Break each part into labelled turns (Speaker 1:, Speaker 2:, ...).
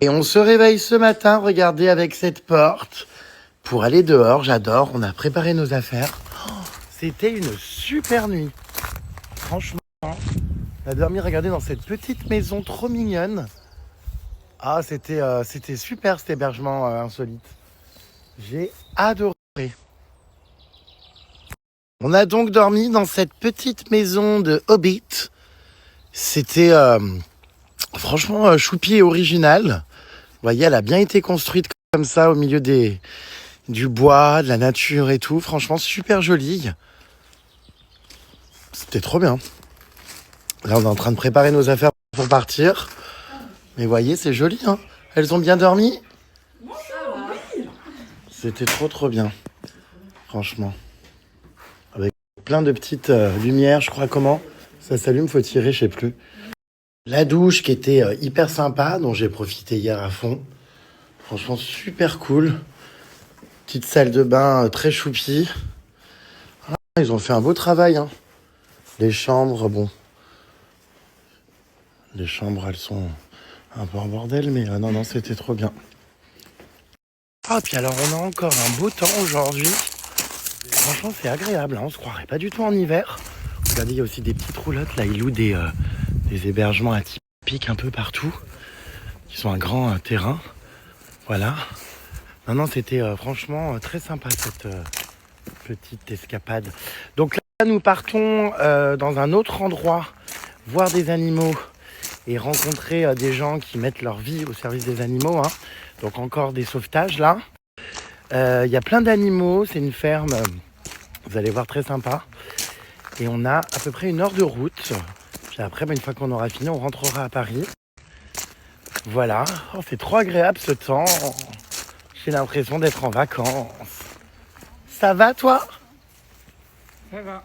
Speaker 1: Et on se réveille ce matin, regardez, avec cette porte pour aller dehors. J'adore, on a préparé nos affaires. Oh, c'était une super nuit. Franchement, on a dormi, regardez, dans cette petite maison trop mignonne. Ah, c'était super cet hébergement insolite. J'ai adoré. On a donc dormi dans cette petite maison de Hobbit. C'était franchement choupi et original. Vous voyez, elle a bien été construite comme ça au milieu du bois, de la nature et tout. Franchement, super joli. C'était trop bien. Là, on est en train de préparer nos affaires pour partir. Mais voyez, c'est joli, hein. Elles ont bien dormi. C'était trop bien. Franchement. Avec plein de petites lumières, je crois, comment ça s'allume, faut tirer, je sais plus. La douche qui était hyper sympa, dont j'ai profité hier à fond. Franchement, super cool. Petite salle de bain très choupie. Ah, ils ont fait un beau travail, hein. Les chambres, bon. Les chambres, elles sont un peu en bordel, mais non, c'était trop bien. Ah, puis alors, on a encore un beau temps aujourd'hui. Franchement, c'est agréable, hein. On se croirait pas du tout en hiver. Regardez, il y a aussi des petites roulottes. Là, ils louent des hébergements atypiques un peu partout, qui sont un grand terrain. Voilà. Non, c'était franchement très sympa cette petite escapade. Donc là, nous partons dans un autre endroit, voir des animaux et rencontrer des gens qui mettent leur vie au service des animaux, hein. Donc encore des sauvetages là. Il y a plein d'animaux, c'est une ferme, vous allez voir, très sympa. Et on a à peu près 1 heure de route. Puis après, une fois qu'on aura fini, on rentrera à Paris. Voilà. Oh, c'est trop agréable ce temps. J'ai l'impression d'être en vacances. Ça va, toi?
Speaker 2: Ça va.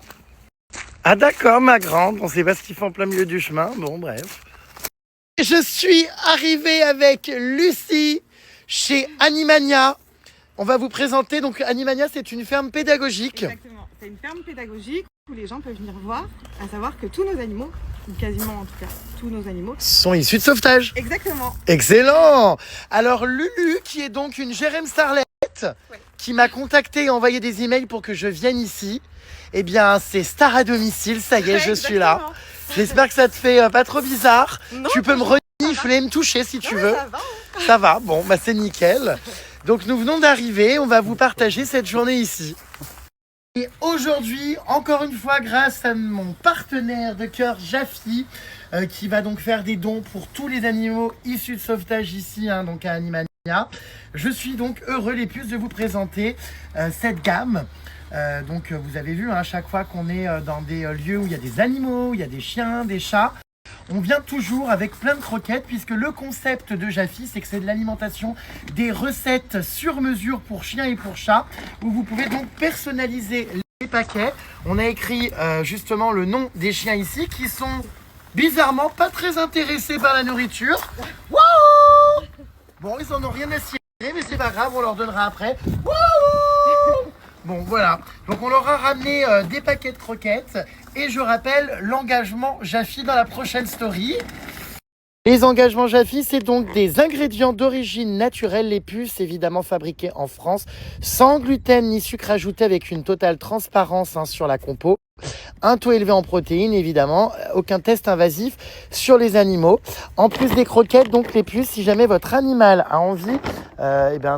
Speaker 1: Ah d'accord, ma grande. On sait pas ce qu'ils font en plein milieu du chemin. Bon, bref. Je suis arrivée avec Lucie chez Animania. On va vous présenter. Donc, Animania, c'est une ferme pédagogique.
Speaker 2: Exactement. C'est une ferme pédagogique où les gens peuvent venir voir, à savoir que tous nos animaux, ou quasiment en tout cas, tous nos animaux,
Speaker 1: Sont issus de sauvetage.
Speaker 2: exactement.
Speaker 1: Excellent. Alors, Lulu, qui est donc une Jérém Starlet, qui m'a contacté et envoyé des emails pour que je vienne ici. Eh bien, c'est Star à domicile, ça y est, je suis là. J'espère que ça te fait pas trop bizarre.
Speaker 2: Non,
Speaker 1: Tu peux me renifler, me toucher si tu veux.
Speaker 2: Ça va.
Speaker 1: Ça va, bon, bah c'est nickel. Donc nous venons d'arriver, on va vous partager cette journée ici. Et aujourd'hui, encore une fois, grâce à mon partenaire de cœur, Jaffi, qui va donc faire des dons pour tous les animaux issus de sauvetage ici, hein, donc à Animania. Je suis donc heureux, les puces, de vous présenter cette gamme. Donc vous avez vu, hein, à chaque fois qu'on est dans des lieux où il y a des animaux, il y a des chiens, des chats, on vient toujours avec plein de croquettes, puisque le concept de Jaffi, c'est que c'est de l'alimentation, des recettes sur mesure pour chiens et pour chats, où vous pouvez donc personnaliser les paquets. On a écrit justement le nom des chiens ici, qui sont bizarrement pas très intéressés par la nourriture. Wouhou! Bon, ils en ont rien à cirer, mais c'est pas grave, on leur donnera après. Wouhou! Bon, voilà. Donc, on leur a ramené des paquets de croquettes. Et je rappelle l'engagement Jaffi dans la prochaine story. Les engagements Jaffi, c'est donc des ingrédients d'origine naturelle, les puces évidemment fabriquées en France, sans gluten ni sucre ajouté, avec une totale transparence, hein, sur la compo. Un taux élevé en protéines, évidemment, aucun test invasif sur les animaux. En plus des croquettes, donc les puces, si jamais votre animal a envie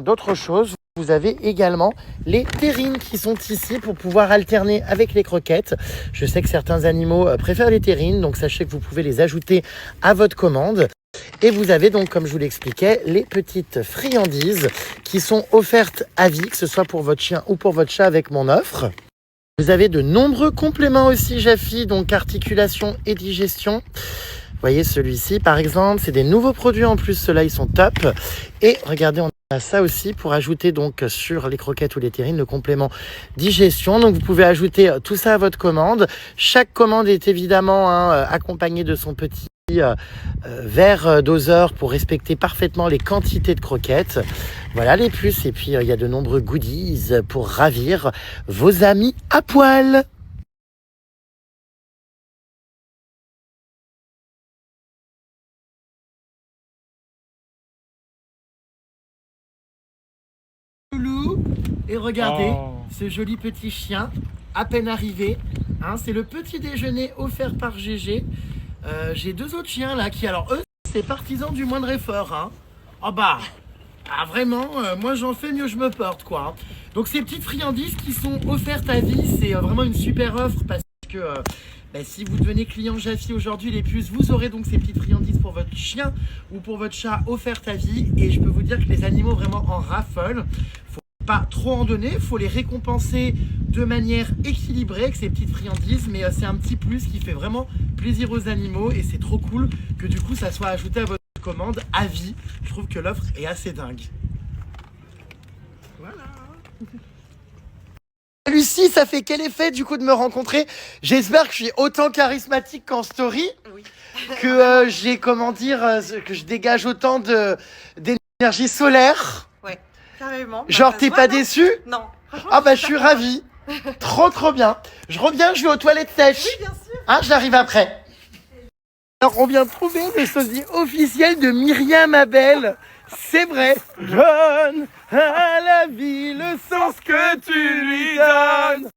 Speaker 1: d'autre chose, vous avez également les terrines qui sont ici pour pouvoir alterner avec les croquettes. Je sais que certains animaux préfèrent les terrines, donc sachez que vous pouvez les ajouter à votre commande. Et vous avez donc, comme je vous l'expliquais, les petites friandises qui sont offertes à vie, que ce soit pour votre chien ou pour votre chat, avec mon offre. Vous avez de nombreux compléments aussi Jaffi, donc articulation et digestion. Vous voyez celui-ci par exemple, c'est des nouveaux produits en plus, ceux-là ils sont top. Et regardez, on a ça aussi pour ajouter donc sur les croquettes ou les terrines, le complément digestion. Donc vous pouvez ajouter tout ça à votre commande. Chaque commande est évidemment, hein, accompagnée de son petit verre doseur pour respecter parfaitement les quantités de croquettes. Voilà les puces, et puis il y a de nombreux goodies pour ravir vos amis à poil. Loulou. Et regardez, ce joli petit chien, à peine arrivé. Hein, c'est le petit déjeuner offert par GG. J'ai 2 autres chiens là qui, alors eux, c'est partisans du moindre effort. Hein. Oh bah, vraiment, moi j'en fais mieux je me porte quoi. Hein. Donc ces petites friandises qui sont offertes à vie, c'est vraiment une super offre parce que si vous devenez client Jaffy aujourd'hui, les puces, vous aurez donc ces petites friandises pour votre chien ou pour votre chat offertes à vie. Et je peux vous dire que les animaux vraiment en raffolent. Faut pas trop en donner, faut les récompenser de manière équilibrée avec ces petites friandises, mais c'est un petit plus qui fait vraiment plaisir aux animaux et c'est trop cool que du coup ça soit ajouté à votre commande à vie. Je trouve que l'offre est assez dingue. Voilà. Lucie, ça fait quel effet du coup de me rencontrer? J'espère que je suis autant charismatique qu'en story, oui. Que j'ai que je dégage autant d'énergie solaire.
Speaker 2: Ouais, carrément.
Speaker 1: Genre t'es pas déçu?
Speaker 2: Non.
Speaker 1: Ah bah je suis ravie. Trop bien. Je reviens, je vais aux toilettes sèches.
Speaker 2: Oui, bien sûr.
Speaker 1: Hein, j'arrive après. Alors on vient de trouver le sosie officiel de Myriam Abel. C'est vrai. Donne à la vie le sens que tu lui donnes.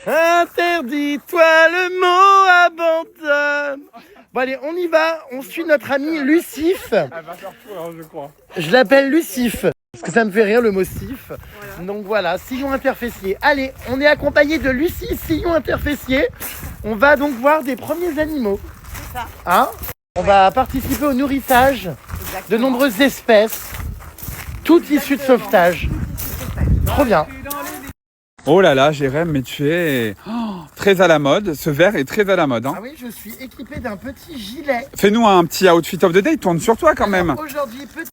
Speaker 1: Interdis-toi le mot abandonne. Bon allez, on y va. On suit notre ami Lucif.
Speaker 3: Elle va faire peur, je crois.
Speaker 1: Je l'appelle Lucif. Parce que ça me fait rire le mot sif. Voilà. Donc voilà, sillon interfessier. Allez, on est accompagné de Lucie, sillon interfessier. On va donc voir des premiers animaux.
Speaker 2: C'est ça.
Speaker 1: Hein? On va participer au nourrissage de nombreuses espèces, toutes issues de sauvetage. Trop bien.
Speaker 3: Oh là là, Jérém, mais tu es très à la mode. Ce verre est très à la mode. Hein.
Speaker 1: Ah oui, je suis équipé d'un petit gilet.
Speaker 3: Fais-nous un petit outfit of the day, tourne sur toi quand même.
Speaker 1: Aujourd'hui, petit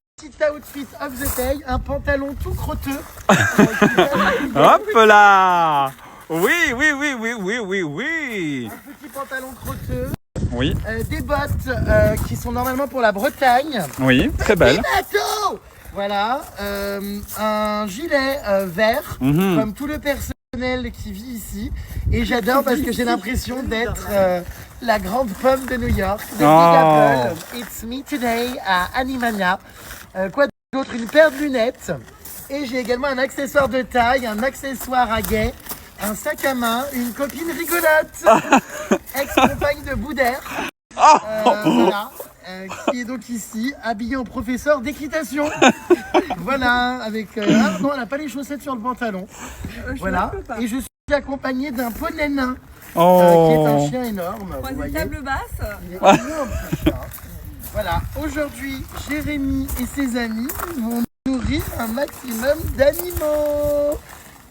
Speaker 1: outfit of the day, un pantalon tout crotteux.
Speaker 3: Hop là. Oui.
Speaker 1: Un petit pantalon crotteux.
Speaker 3: Oui.
Speaker 1: Des bottes qui sont normalement pour la Bretagne.
Speaker 3: Oui, très belle.
Speaker 1: Voilà, un gilet vert, comme tout le personnel qui vit ici. Et j'adore parce que j'ai l'impression d'être la grande pomme de New York. The Big Apple, It's Me Today à Animania. Quoi d'autre? Une paire de lunettes. Et j'ai également un accessoire de taille, un accessoire à guet, un sac à main, une copine rigolote, ex-compagne de Boudère. Voilà. Qui est donc ici, habillée en professeur d'équitation. Voilà, avec... non, elle n'a pas les chaussettes sur le pantalon. Voilà, et je suis accompagné d'un poney nain, qui est un chien énorme.
Speaker 2: Table basse.
Speaker 1: Il est énorme, ce chien. Voilà, aujourd'hui, Jérémy et ses amis vont nourrir un maximum d'animaux.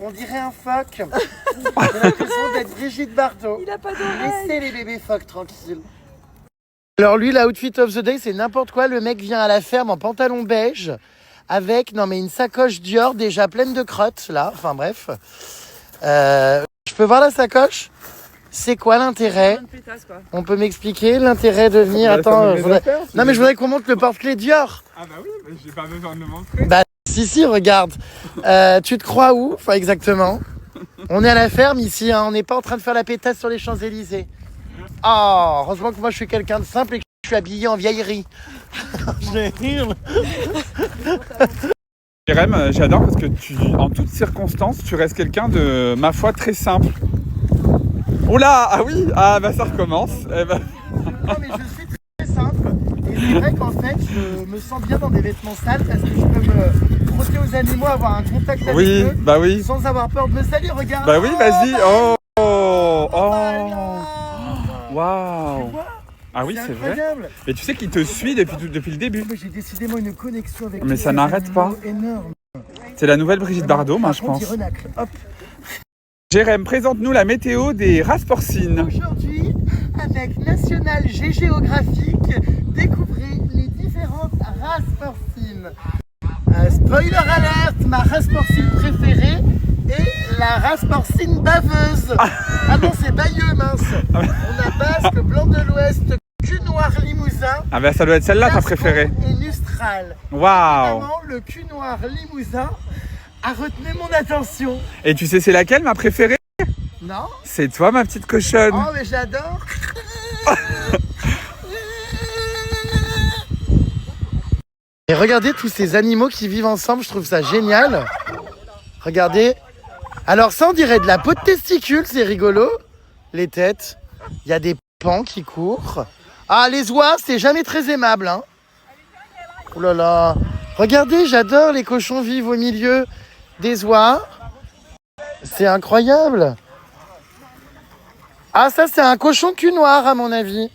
Speaker 1: On dirait un phoque. J'ai l'impression d'être Brigitte Bardot.
Speaker 2: Il a pas d'oreille.
Speaker 1: Laissez les bébés phoques tranquilles. Alors lui, l'outfit of the day, c'est n'importe quoi. Le mec vient à la ferme en pantalon beige avec, une sacoche Dior déjà pleine de crottes, là. Enfin bref. Je peux voir la sacoche? C'est quoi l'intérêt? On peut m'expliquer l'intérêt de venir... Attends, je voudrais qu'on montre le porte-clés Dior.
Speaker 3: Ah bah oui, mais j'ai pas besoin de le montrer.
Speaker 1: Bah si, regarde. Tu te crois où? Enfin exactement. On est à la ferme ici, hein. On n'est pas en train de faire la pétasse sur les Champs-Élysées. Oh, heureusement que moi je suis quelqu'un de simple et que je suis habillé en vieillerie.
Speaker 3: Jérém, j'adore parce que en toutes circonstances, tu restes quelqu'un de, ma foi, très simple. Oh là, ah oui, ah bah ça recommence.
Speaker 1: Non mais je suis très simple et c'est vrai qu'en fait je me sens bien dans des vêtements sales parce que je peux me frotter aux animaux, avoir un contact avec eux,
Speaker 3: bah oui.
Speaker 1: Sans avoir peur de me salir, regarde.
Speaker 3: Bah oui, vas-y. Waouh. Ah oui, c'est vrai. Et tu sais qu'il te suit depuis le début.
Speaker 1: J'ai décidément une connexion avec
Speaker 3: mais ça n'arrête pas.
Speaker 1: Énorme.
Speaker 3: C'est la nouvelle Brigitte Bardot, moi je pense.
Speaker 1: Hop.
Speaker 3: Jérém, présente-nous la météo des races porcines.
Speaker 1: Aujourd'hui, avec National Géographique, découvrez les différentes races porcines. Spoiler alert, ma race porcine préférée est la race porcine baveuse. Ah non, c'est Bayeux, mince. On a Basque, Blanc de l'Ouest, cul noir limousin.
Speaker 3: Ah bah ça doit être celle-là ta préférée.
Speaker 1: Et Nustral.
Speaker 3: Waouh.
Speaker 1: Le cul noir limousin a retenu mon attention.
Speaker 3: Et tu sais c'est laquelle ma préférée?
Speaker 1: Non.
Speaker 3: C'est toi ma petite cochonne.
Speaker 1: Oh mais j'adore. Et regardez tous ces animaux qui vivent ensemble, je trouve ça génial. Regardez. Alors ça, on dirait de la peau de testicule, c'est rigolo. Les têtes. Il y a des pans qui courent. Ah, les oies, c'est jamais très aimable, hein. Oh là là. Regardez, j'adore les cochons vivent au milieu des oies. C'est incroyable. Ah, ça, c'est un cochon cul noir, à mon avis.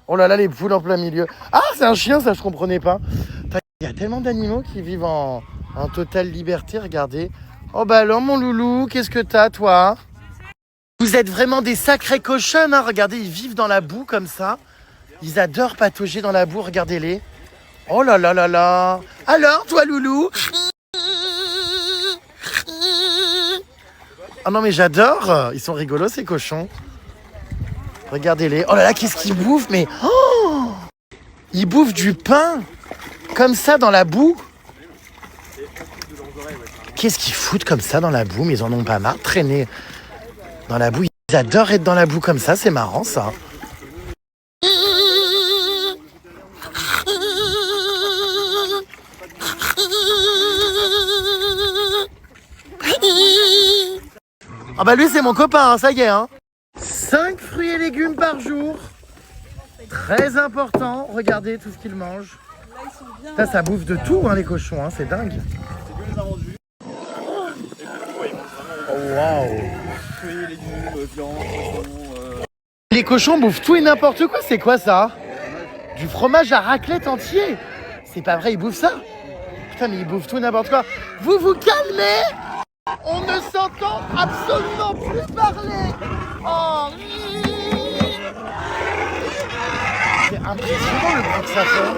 Speaker 1: Oh là là, les poules en plein milieu. Ah, c'est un chien, ça, je comprenais pas. Il y a tellement d'animaux qui vivent en totale liberté, regardez. Oh bah alors, mon loulou, qu'est-ce que t'as, toi? Vous êtes vraiment des sacrés cochons, hein. Regardez, ils vivent dans la boue comme ça. Ils adorent patauger dans la boue, regardez-les. Oh là là là là. Alors, toi, loulou? Ah non, mais j'adore. Ils sont rigolos, ces cochons. Regardez-les. Oh là là, qu'est-ce qu'ils bouffent, mais... Oh, ils bouffent du pain, comme ça, dans la boue. Qu'est-ce qu'ils foutent comme ça dans la boue? Mais ils en ont pas marre de traîner dans la boue. Ils adorent être dans la boue comme ça, c'est marrant, ça. Ah bah lui, c'est mon copain, hein, ça y est, hein. 5 fruits et légumes par jour. Très important. Regardez tout ce qu'ils mangent. Ça bouffe de tout, hein, les cochons, hein, c'est dingue. Oh, waouh. Les cochons bouffent tout et n'importe quoi. C'est quoi ça? Du fromage à raclette entier. C'est pas vrai, ils bouffent ça? Putain, mais ils bouffent tout et n'importe quoi. Vous vous calmez? On ne s'entend absolument plus parler. Oh. C'est impressionnant le bruit que ça fait.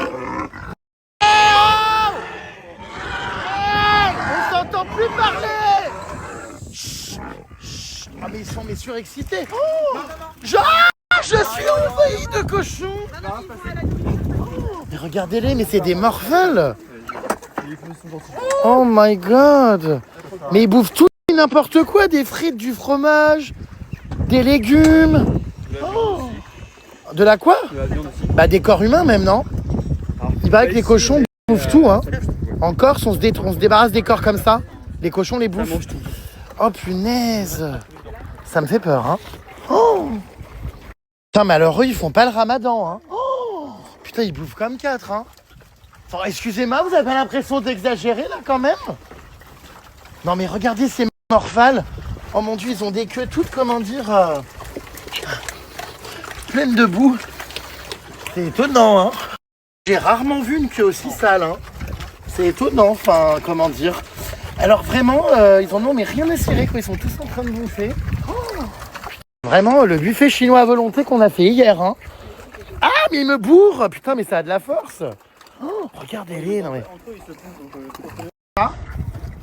Speaker 1: On s'entend plus parler. Chut, chut. Ah mais ils sont surexcités. Oh, je suis envahi de cochons. Mais regardez-les, mais c'est des morphales. Oh my god. Mais ils bouffent tout et n'importe quoi, des frites, du fromage, des légumes. Oh. De la quoi? Bah des corps humains même, non? Il paraît que les cochons bouffent tout, hein. En Corse, on se débarrasse des corps comme ça. Les cochons les bouffent. Oh punaise. Ça me fait peur, hein. Oh. Putain, mais alors eux, ils font pas le ramadan, hein. Oh. Putain, ils bouffent comme 4, hein. Enfin, excusez-moi, vous avez l'impression d'exagérer, là, quand même? Non, mais regardez ces morphales. Oh mon Dieu, ils ont des queues toutes, comment dire, pleines de boue. C'est étonnant, hein. J'ai rarement vu une queue aussi sale, hein. C'est étonnant, enfin, comment dire. Alors vraiment, ils en ont mais rien à cirer, quoi. Ils sont tous en train de bouffer. Oh. Vraiment, le buffet chinois à volonté qu'on a fait hier, hein. Ah, mais il me bourre. Putain, mais ça a de la force. Oh, regardez-les, non mais... Ah.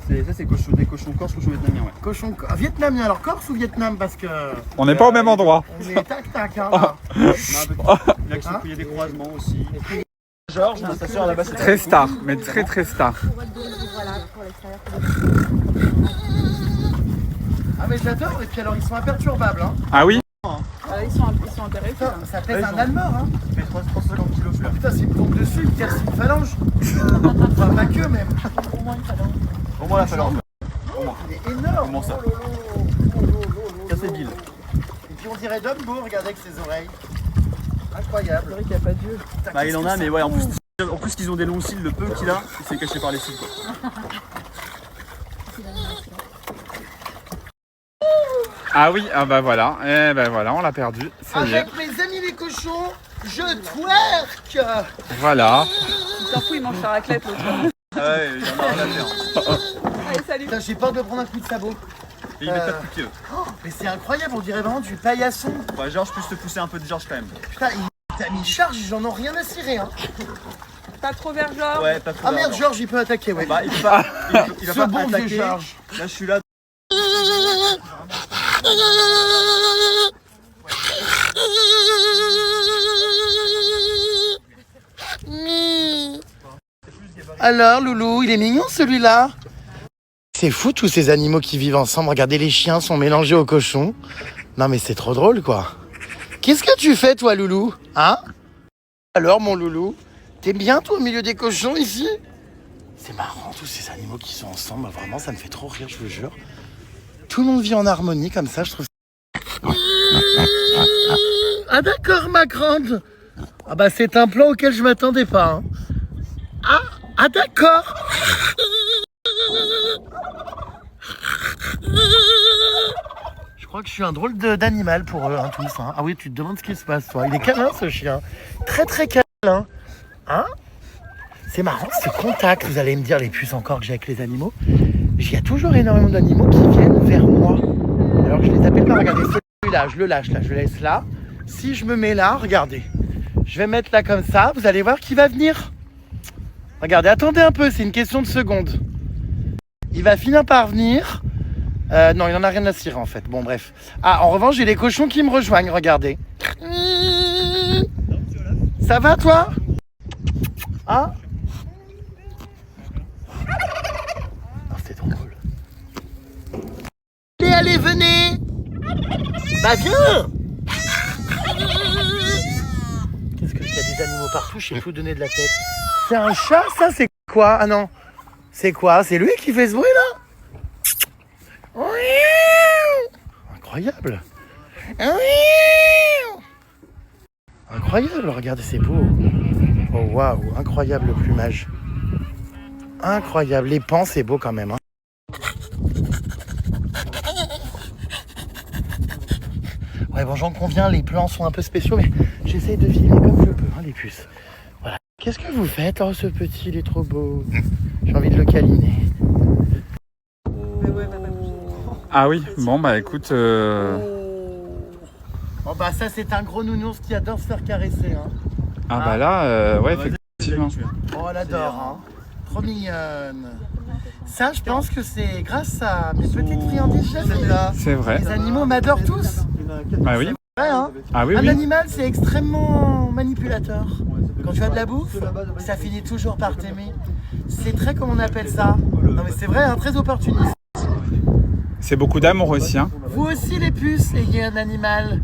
Speaker 4: Ça, c'est des cochons corse, cochons vietnamiens, ouais.
Speaker 1: Cochon vietnamien, alors Corse ou Vietnam? Parce que...
Speaker 3: On n'est pas au même endroit.
Speaker 1: On est tac-tac, hein, là.
Speaker 4: Il y a des croisements aussi. Georges, sa soeur là-bas, c'est
Speaker 3: Très star, mais très très star.
Speaker 1: Ah mais j'adore, et puis alors ils sont imperturbables, hein.
Speaker 3: Ah oui?
Speaker 2: Ils sont intéressés.
Speaker 1: Putain, ça pèse un almort, hein.
Speaker 4: Il fait 350 kg celui-là.
Speaker 1: Putain, s'il me tombe dessus, il me casse une phalange. Enfin, pas que même.
Speaker 2: Au moins une phalange.
Speaker 4: Au moins la phalange.
Speaker 1: Il est énorme.
Speaker 4: Comment ça? Cassez Bill.
Speaker 1: Et puis on dirait Dumbo, regardez avec ses oreilles. Incroyable.
Speaker 2: C'est vrai qu'il n'y a pas d'yeux.
Speaker 4: Bah il en a, mais ouais, en plus qu'ils ont des longs cils, le peu qu'il a, il s'est caché par les cils, quoi.
Speaker 3: Ah oui, ah bah voilà. Eh ben voilà, on l'a perdu. Ça y est.
Speaker 1: Avec mes amis les cochons, je twerk.
Speaker 3: Voilà.
Speaker 2: Il s'en fout, il mange sa raclette l'autre.
Speaker 4: Ah ouais, il en a rien à faire.
Speaker 2: Allez, salut.
Speaker 1: Putain, j'ai peur de prendre un coup de sabot.
Speaker 4: Et il met pas de coup de pied.
Speaker 1: Oh, mais c'est incroyable, on dirait vraiment du paillasson.
Speaker 4: Ouais, Georges, je peux te pousser un peu de Georges quand même.
Speaker 1: Putain, il t'a mis charge, j'en ai rien à cirer, hein.
Speaker 2: Pas trop vers Georges.
Speaker 4: Ouais, pas trop.
Speaker 1: Ah merde, Georges, il peut attaquer, ouais.
Speaker 4: Bah, il va
Speaker 1: Ce
Speaker 4: pas
Speaker 1: bon vieux
Speaker 4: attaquer.
Speaker 1: Georges.
Speaker 4: Là, je suis là.
Speaker 1: Alors, Loulou, il est mignon celui-là. C'est fou tous ces animaux qui vivent ensemble. Regardez, les chiens sont mélangés aux cochons. Non mais c'est trop drôle, quoi. Qu'est-ce que tu fais, toi, Loulou? Hein? Alors, mon Loulou, t'es bien, toi, au milieu des cochons, ici? C'est marrant, tous ces animaux qui sont ensemble. Vraiment, ça me fait trop rire, je vous jure. Tout le monde vit en harmonie comme ça, je trouve. Ah d'accord, ma grande. Ah bah c'est un plan auquel je m'attendais pas. Hein. Ah d'accord. Je crois que je suis un drôle d'animal pour eux, hein, tous. Hein. Ah oui, tu te demandes ce qui se passe, toi. Il est câlin, ce chien. Très très câlin. Hein? C'est marrant, ce contact, vous allez me dire, les puces encore que j'ai avec les animaux. Il y a toujours énormément d'animaux qui viennent vers moi. Alors que je les appelle pas, regardez, celui-là, je le lâche là, je le laisse là. Si je me mets là, regardez. Je vais mettre là comme ça, vous allez voir qui va venir. Regardez, attendez un peu, c'est une question de secondes. Il va finir par venir. Non, il en a rien à cirer en fait. Bon, bref. Ah, en revanche, j'ai les cochons qui me rejoignent, regardez. Ça va, toi? Hein? Oh, c'est drôle. Allez, venez! Bah, viens! Qu'est-ce que il y a des animaux partout, je sais plus donner de la tête. C'est un chat, ça? C'est quoi? Ah non. C'est quoi? C'est lui qui fait ce bruit là? Incroyable. Incroyable, regardez, c'est beau. Oh waouh, incroyable le plumage. Incroyable, les pans c'est beau quand même. Hein. Ouais bon, j'en conviens, les plans sont un peu spéciaux, mais j'essaye de filmer comme je peux, hein, les puces. Voilà. Qu'est-ce que vous faites? Oh ce petit, il est trop beau. J'ai envie de le câliner.
Speaker 3: Ah oui, bon bah écoute...
Speaker 1: Oh bah ça c'est un gros nounours qui adore se faire caresser. Hein.
Speaker 3: Ah bah là, ouais effectivement.
Speaker 1: Oh elle adore, hein. Trop mignonne. Ça je pense que c'est grâce à mes petites friandises là.
Speaker 3: C'est vrai.
Speaker 1: Les animaux m'adorent tous.
Speaker 3: Ah oui.
Speaker 1: Ouais, hein.
Speaker 3: Ah oui,
Speaker 1: Un
Speaker 3: oui.
Speaker 1: animal c'est extrêmement manipulateur. Quand tu as de la bouffe, ça finit toujours par t'aimer. C'est très, comment on appelle ça? Non mais c'est vrai, hein, très opportuniste.
Speaker 3: C'est beaucoup d'amour aussi, hein.
Speaker 1: Vous aussi les puces, ayez un animal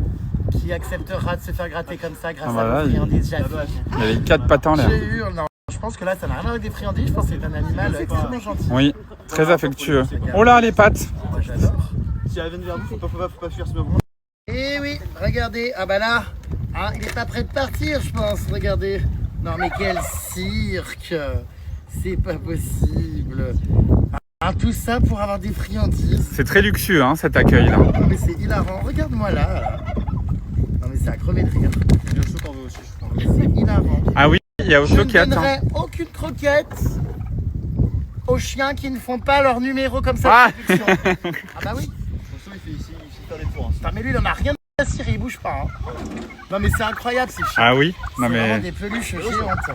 Speaker 1: qui acceptera de se faire gratter comme ça grâce à vos friandises Jaffi.
Speaker 3: Il y a les 4 pattes en l'air.
Speaker 1: J'ai eu, non, je pense que là ça n'a rien à voir avec des friandises, je pense que c'est un animal extrêmement gentil.
Speaker 3: Oui, très affectueux. Oh là, les pattes.
Speaker 1: Moi j'adore.
Speaker 4: Si elle vient vers vous, faut pas fuir ce moment.
Speaker 1: Eh oui, regardez, ah bah là, hein, il est pas prêt de partir je pense, regardez. Non mais quel cirque, c'est pas possible. Ah, tout ça pour avoir des friandises.
Speaker 3: C'est très luxueux, hein, cet accueil-là.
Speaker 1: Non mais c'est hilarant, regarde-moi là. Non mais c'est à crever de rire.
Speaker 4: Il y a Osho qu'on veut aussi, je crois.
Speaker 1: Mais c'est hilarant.
Speaker 3: Ah oui, il y a Osho qui
Speaker 1: Je ne
Speaker 3: attend.
Speaker 1: donnerai aucune croquette aux chiens qui ne font pas leur numéro comme ça.
Speaker 3: Ah.
Speaker 1: Ah bah oui.
Speaker 4: Osho il fait ici, il sait faire des tours. Hein.
Speaker 1: Putain, mais lui il en a rien à cirer, il bouge pas. Hein. Non mais c'est incroyable ces chiens.
Speaker 3: Ah oui, non
Speaker 1: C'est vraiment
Speaker 3: mais...
Speaker 1: des peluches géantes.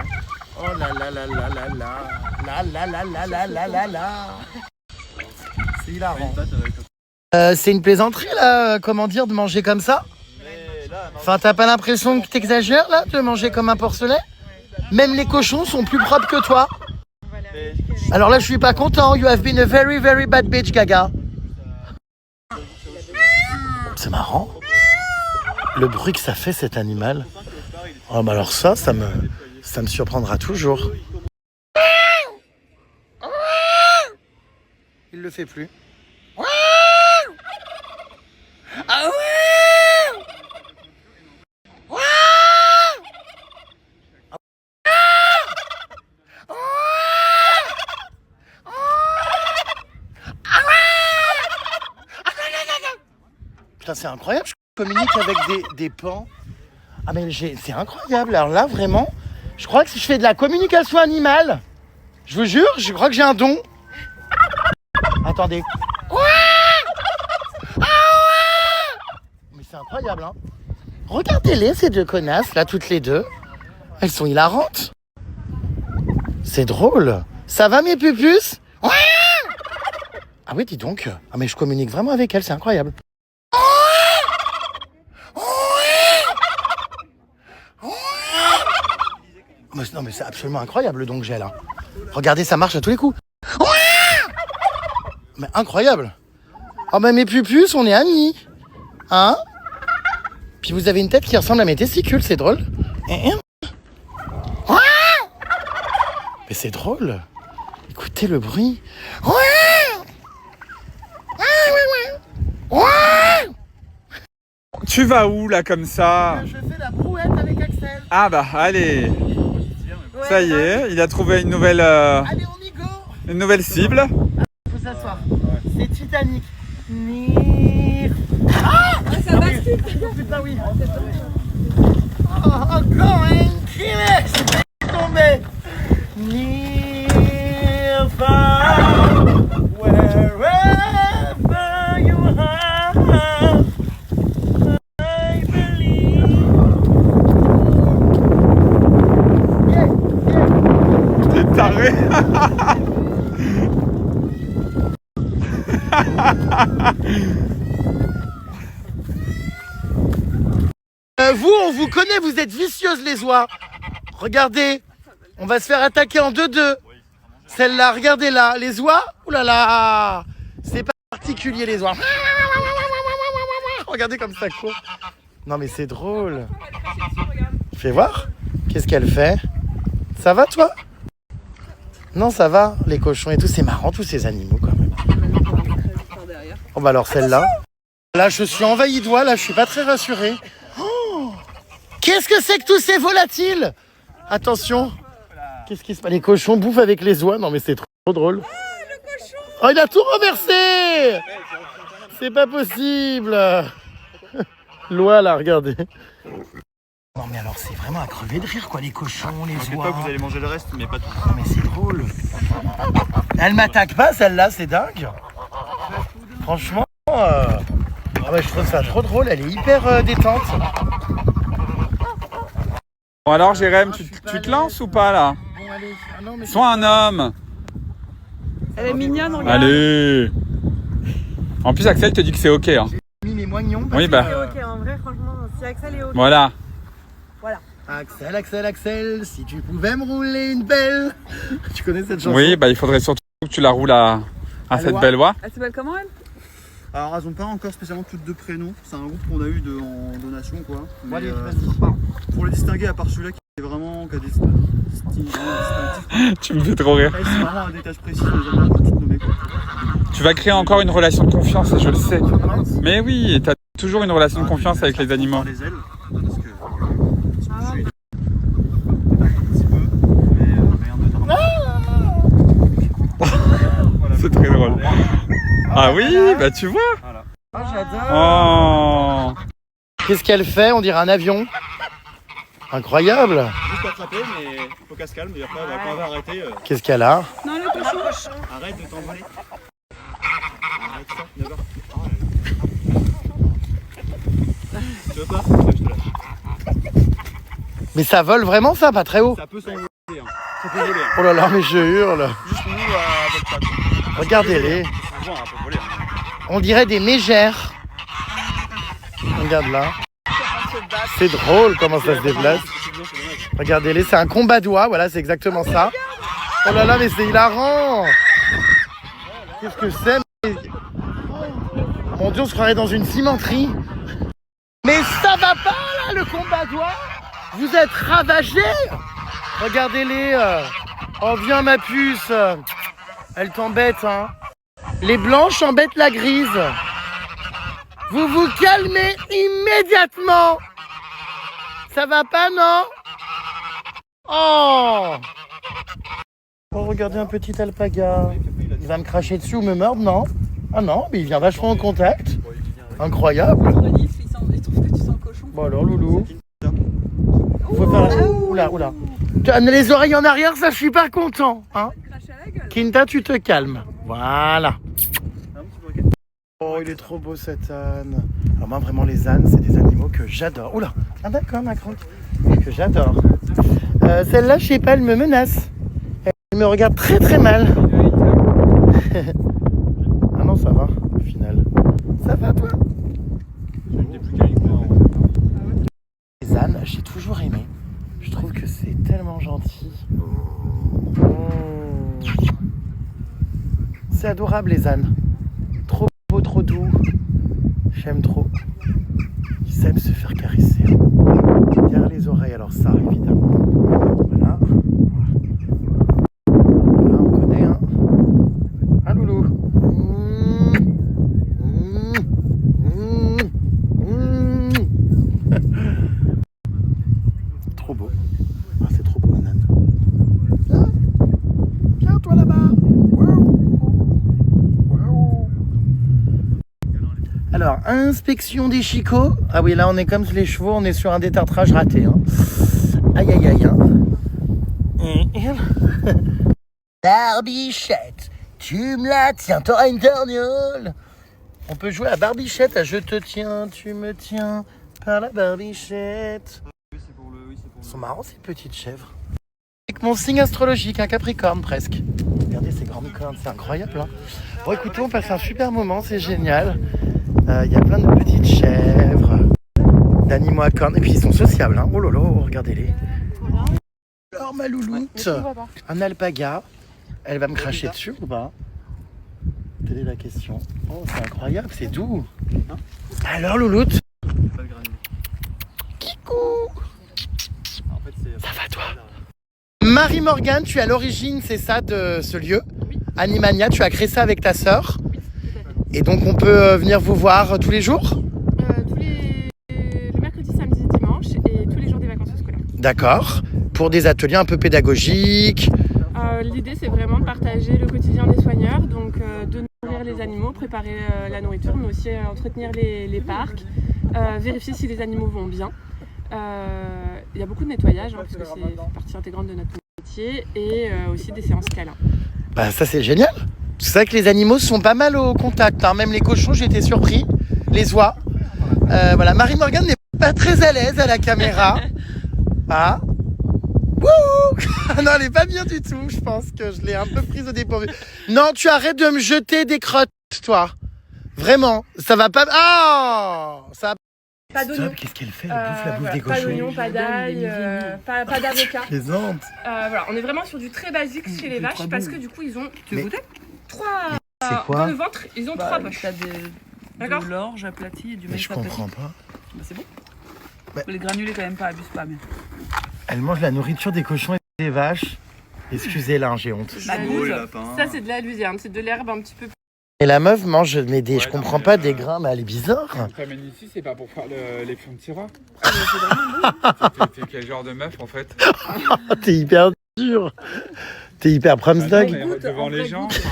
Speaker 1: Oh là là là là là là. La la la la la la la la. C'est hilarant. C'est une plaisanterie là, comment dire, de manger comme ça? Enfin, t'as pas l'impression que t'exagères là, de manger comme un porcelet? Même les cochons sont plus propres que toi. Alors là, je suis pas content. You have been a very very bad bitch, Gaga. C'est marrant. Le bruit que ça fait cet animal. Oh, bah alors ça me surprendra toujours. Il le fait plus. Ah ouais! Putain, c'est incroyable, je communique avec des pans. Ah mais c'est incroyable, alors là vraiment, je crois que si je fais de la communication animale, je vous jure, je crois que j'ai un don. Attendez. Mais c'est incroyable, hein. Regardez-les, ces deux connasses, là, toutes les deux. Elles sont hilarantes. C'est drôle. Ça va, mes pupus? Ah oui, dis donc. Ah mais je communique vraiment avec elles, c'est incroyable. Non mais c'est absolument incroyable donc j'ai là. Regardez, ça marche à tous les coups. Mais incroyable. Oh bah mes pupus, on est amis. Hein? Puis vous avez une tête qui ressemble à mes testicules, c'est drôle. Mais c'est drôle. Écoutez le bruit.
Speaker 3: Tu vas où là comme ça?
Speaker 1: Je fais la brouette avec Axel.
Speaker 3: Ah bah allez. Ça y est, il a trouvé une nouvelle,
Speaker 1: Allez, on y go.
Speaker 3: une nouvelle cible.
Speaker 1: Faut s'asseoir. C'est Titanic. Ah,
Speaker 2: ça bascule.
Speaker 1: putain, oui. Oh, encore un kilomètre. Je vais tomber. Near far, wherever you are, I believe.
Speaker 3: T'es taré.
Speaker 1: Vous, on vous connaît, vous êtes vicieuses les oies. Regardez, on va se faire attaquer en 2-2. Celle-là, regardez là, les oies. Ouh là là, c'est pas particulier les oies. Regardez comme ça court. Non mais c'est drôle. Fais voir. Qu'est-ce qu'elle fait? Ça va toi? Non, ça va, les cochons et tout. C'est marrant tous ces animaux quand même. Oh bah alors celle-là. Là, je suis envahi d'oies, là, je suis pas très rassuré. Oh, qu'est-ce que c'est que tous ces volatiles? Attention. Qu'est-ce qui se passe? Les cochons bouffent avec les oies. Non mais c'est trop drôle. Oh, il a tout renversé. C'est pas possible. L'oie là, regardez. Non mais alors c'est vraiment à crever de rire quoi, les cochons, les
Speaker 4: T'inquiète
Speaker 1: oies.
Speaker 4: pas, vous allez manger le reste, mais pas tout.
Speaker 1: Non mais c'est drôle. Elle m'attaque pas celle-là, c'est dingue. Franchement, ah ouais, je trouve ça trop drôle, elle est hyper détente.
Speaker 3: Bon alors Jérém, tu te lances ou pas là?
Speaker 1: Bon allez, ah non mais
Speaker 3: Sois un homme.
Speaker 2: Elle est mignonne, regarde.
Speaker 3: Allez. En plus Axel te dit que c'est ok. Hein.
Speaker 1: j'ai mis mes moignons.
Speaker 3: Oui bah
Speaker 2: Ok, en vrai, franchement, si Axel est ok.
Speaker 3: voilà.
Speaker 1: Axel, Axel, Axel, si tu pouvais me rouler une belle. Tu connais cette chanson?
Speaker 3: Oui bah il faudrait surtout que tu la roules à cette
Speaker 1: Loire.
Speaker 3: belle oie.
Speaker 2: Elle s'appelle comment elle?
Speaker 4: Alors, elles n'ont pas encore spécialement toutes deux prénoms. C'est un groupe qu'on a eu en donation, quoi. Mais,
Speaker 1: allez,
Speaker 4: pour les distinguer, à part celui-là qui est vraiment qui a des distinctifs,
Speaker 3: Tu me fais trop rire.
Speaker 4: c'est vraiment un détache précis. On les a pas toutes nommées, quoi.
Speaker 3: Tu vas créer encore une relation de confiance, je le sais. Mais oui, tu as toujours une relation de confiance avec les animaux.
Speaker 4: Par les ailes, parce que je suis un petit peu, mais rien de drame. Voilà.
Speaker 3: C'est très drôle. Ah oui, bah tu vois.
Speaker 4: Voilà.
Speaker 1: Oh, j'adore.
Speaker 3: Oh.
Speaker 1: Qu'est-ce qu'elle fait? On dirait un avion. Incroyable.
Speaker 4: Juste attraper, mais faut qu'elle se calme. Et après, quand elle va arrêter,
Speaker 1: Qu'est-ce qu'elle a?
Speaker 2: Non, le cochon.
Speaker 4: arrête de t'envoler. Arrête ça, d'accord. Tu veux pas? Je te lâche.
Speaker 1: Mais ça vole vraiment ça, pas très haut.
Speaker 4: Ça peut s'envoler. Hein. Ça peut voler. Hein.
Speaker 1: Oh là là, mais je hurle.
Speaker 4: Juste nous à votre patte.
Speaker 1: Regardez-les.
Speaker 4: Souvent, elle peut voler. Hein.
Speaker 1: On dirait des mégères. Regarde là. C'est drôle comment ça se déplace. Regardez-les, c'est un combat d'oies, voilà, c'est exactement ça. Oh là là, mais c'est hilarant. Qu'est-ce que c'est? Mon Dieu, on se croirait dans une cimenterie. Mais ça va pas là, le combat d'oies. Vous êtes ravagés. Regardez-les. Oh, viens ma puce. Elle t'embête, hein. Les blanches embêtent la grise. Vous vous calmez immédiatement. Ça va pas, non? Oh! Oh, regardez un petit alpaga. Il va me cracher dessus ou me mordre, non? Ah non, mais il vient vachement en contact. Incroyable.
Speaker 2: Il trouve que tu sens le cochon.
Speaker 1: Bon alors, loulou. Faut faire... Oula, oula. Tu as les oreilles en arrière, ça, je suis pas content. Hein?
Speaker 2: Crache à la gueule.
Speaker 1: Kinta, tu te calmes. Voilà. Oh, il est trop beau cet âne. Alors moi, vraiment, les ânes, c'est des animaux que j'adore. Oula, ah d'accord, ma croque. Que j'adore. Celle-là, je sais pas, elle me menace. Elle me regarde très très mal. Ah non, ça va, au final. Ça va, toi? Les ânes, j'ai toujours aimé. Je trouve que c'est tellement gentil. C'est adorable, les ânes. Trop beau, trop doux. J'aime trop. Ils aiment se faire caresser. Derrière les oreilles, alors ça, évidemment. Voilà. Voilà, on connaît, hein. Alors, inspection des chicots. Ah oui, là, on est comme les chevaux, on est sur un détartrage raté. Hein. Aïe, aïe, aïe. Hein. Barbichette, tu me la tiens, t'auras une torgnole. On peut jouer à Barbichette, à je te tiens, tu me tiens par la Barbichette.
Speaker 4: Oui, c'est pour le. Oui, c'est pour
Speaker 1: Ils sont marrants, ces petites chèvres. Avec mon signe astrologique, un Capricorne presque. Regardez ces grandes cornes, c'est incroyable. Hein. Bon, écoutez, on passe un super moment, c'est génial. Il y a plein de petites chèvres, d'animaux à cornes. Et puis ils sont sociables. Hein. Oh là là, regardez-les. Alors ma louloute, un alpaga. Elle va me cracher dessus ou pas? Telle est la question. Oh, c'est incroyable, c'est doux. Alors louloute.
Speaker 4: pas le granule.
Speaker 1: Kikou.
Speaker 4: En fait, c'est.
Speaker 1: Ça va toi? Marie-Morgane, tu es à l'origine, c'est ça, de ce lieu?
Speaker 2: Oui.
Speaker 1: Animania, tu as créé ça avec ta sœur? Et donc on peut venir vous voir tous les jours?
Speaker 2: Tous les mercredis, samedis, dimanches et tous les jours des vacances scolaires.
Speaker 1: D'accord. Pour des ateliers un peu pédagogiques.
Speaker 2: L'idée, c'est vraiment de partager le quotidien des soigneurs, donc de nourrir les animaux, préparer la nourriture, mais aussi entretenir les parcs, vérifier si les animaux vont bien. Il y a beaucoup de nettoyage, hein, parce que c'est partie intégrante de notre métier, et aussi des séances câlins.
Speaker 1: Bah ça c'est génial. C'est vrai que les animaux sont pas mal au contact. Hein. Même les cochons, j'ai été surpris. Les oies. Voilà, Marie-Morgane n'est pas très à l'aise à la caméra. Ah. Wouh. Non, elle est pas bien du tout. Je pense que je l'ai un peu prise au dépourvu. Non, tu arrêtes de me jeter des crottes, toi. Vraiment. Ça va pas. Ah. Ça va.
Speaker 2: Pas d'oignon.
Speaker 1: Qu'est-ce qu'elle fait? Elle bouffe la bouffe des
Speaker 2: Pas
Speaker 1: cochons.
Speaker 2: d'oignon, pas d'ail, pas d'avocat.
Speaker 1: Plaisante.
Speaker 2: Voilà, on est vraiment sur du très basique chez les vaches parce que du coup ils ont trois
Speaker 1: C'est quoi?
Speaker 2: dans le ventre, ils ont trois poches.
Speaker 5: T'as
Speaker 2: D'accord.
Speaker 5: de l'orge aplati et du
Speaker 1: Mais
Speaker 5: maïs
Speaker 1: je
Speaker 5: aplati.
Speaker 1: comprends pas.
Speaker 5: Bah, c'est bon.
Speaker 1: Bah.
Speaker 5: Les granulés quand même pas, abuse pas. Mais...
Speaker 1: Elle mange la nourriture des cochons et des vaches. Excusez-la, hein, j'ai honte.
Speaker 5: Bah,
Speaker 4: Chevaux,
Speaker 5: goûte.
Speaker 4: lapins.
Speaker 2: Ça c'est de la luzerne, c'est de l'herbe un petit peu.
Speaker 1: Et la meuf mange mais des. Je
Speaker 3: Ouais,
Speaker 1: comprends
Speaker 3: non,
Speaker 1: pas
Speaker 3: mais,
Speaker 1: des grains, mais elle est bizarre.
Speaker 3: T'amènes ici, c'est pas pour faire les fonds de tiroir. T'es quel genre de meuf en fait?
Speaker 1: T'es hyper dur. T'es hyper
Speaker 3: Bah non,
Speaker 1: pramsdag.
Speaker 3: mais
Speaker 5: Goûte,
Speaker 3: devant
Speaker 5: en
Speaker 3: les
Speaker 5: vrai,
Speaker 3: gens,
Speaker 5: goûte.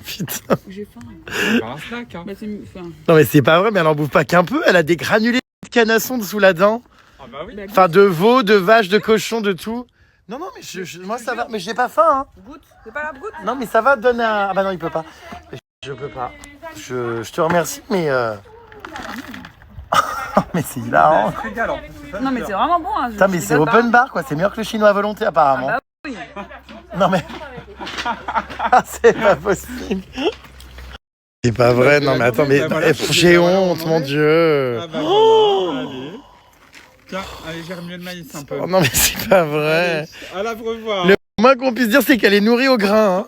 Speaker 1: Putain.
Speaker 5: J'ai faim.
Speaker 3: c'est pas un snack. Hein.
Speaker 5: Bah, c'est... Enfin,
Speaker 1: Non mais c'est pas vrai, mais elle en bouffe pas qu'un peu. Elle a des granulés de canasson dessous la dent.
Speaker 3: Ah bah oui.
Speaker 1: Enfin de veau, de vache, de cochon, de tout. Non, non, mais moi ça va. Mais j'ai pas faim. Hein.
Speaker 5: goûte. C'est pas la goûte.
Speaker 1: Non, mais ça va, donne un. Ah bah non, il peut pas. Je peux pas. Je te remercie, mais. Mais c'est hilarant.
Speaker 3: Je régale en plus.
Speaker 5: Non mais c'est vraiment bon. Hein.
Speaker 1: Putain, mais c'est open bar quoi. C'est meilleur que le chinois à volonté apparemment.
Speaker 5: Ah bah oui.
Speaker 1: Non mais. Ah, c'est pas possible. C'est pas vrai, non mais attends, mais
Speaker 3: Bah voilà,
Speaker 1: j'ai
Speaker 3: voilà,
Speaker 1: honte,
Speaker 3: on en
Speaker 1: mon
Speaker 3: est.
Speaker 1: Dieu.
Speaker 3: Ah bah voilà, allez. Tiens, allez, j'ai remué le maïs un peu.
Speaker 1: Oh, non mais c'est pas vrai.
Speaker 3: Allez, à l'abreuvoir.
Speaker 1: Le moins qu'on puisse dire, c'est qu'elle est nourrie au grain. Hein.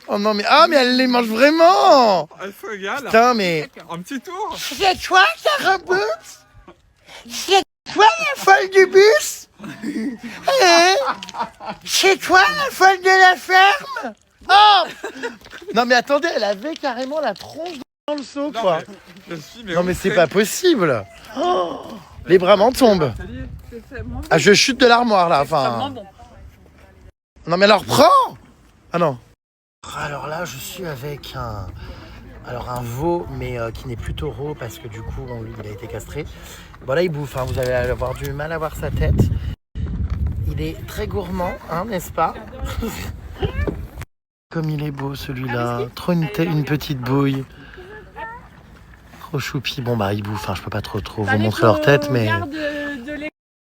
Speaker 1: Oh non mais mais elle les mange vraiment.
Speaker 3: Elle se régale.
Speaker 1: Putain mais.
Speaker 3: Un petit tour.
Speaker 1: C'est toi ta reboot? C'est toi la folle du bus? Hein? C'est toi la folle de la ferme? Oh! Non mais attendez, elle avait carrément la tronche dans le seau
Speaker 3: Non,
Speaker 1: quoi.
Speaker 3: mais je suis,
Speaker 1: Non mais c'est pas possible. Oh, les bras m'en tombent.
Speaker 5: C'est vraiment
Speaker 1: Ah je chute de l'armoire là.
Speaker 5: vraiment
Speaker 1: Enfin.
Speaker 5: bon.
Speaker 1: Non mais alors prends. Ah non. Alors là je suis avec un veau mais qui n'est plus taureau parce que du coup il a été castré. Bon là il bouffe, hein, vous allez avoir du mal à voir sa tête. Il est très gourmand, hein, n'est-ce pas? Comme il est beau celui-là. Trop une petite bouille. Trop choupi. Bon bah il bouffe, hein, je peux pas trop vous montrer leur tête mais.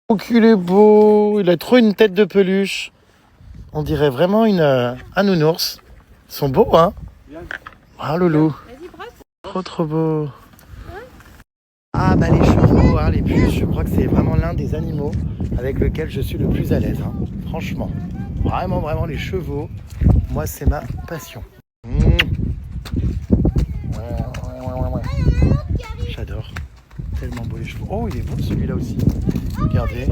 Speaker 1: Oh qu'il est beau. Il a trop une tête de peluche. On dirait vraiment un nounours. Ils sont beaux, hein? Ah, loulou. Trop beau. Ah, bah les chevaux, hein, les puces, je crois que c'est vraiment l'un des animaux avec lequel je suis le plus à l'aise, hein. Franchement. Vraiment, les chevaux, moi, c'est ma passion. Ouais. J'adore. Tellement beau les chevaux. Oh, il est beau celui-là aussi. Regardez.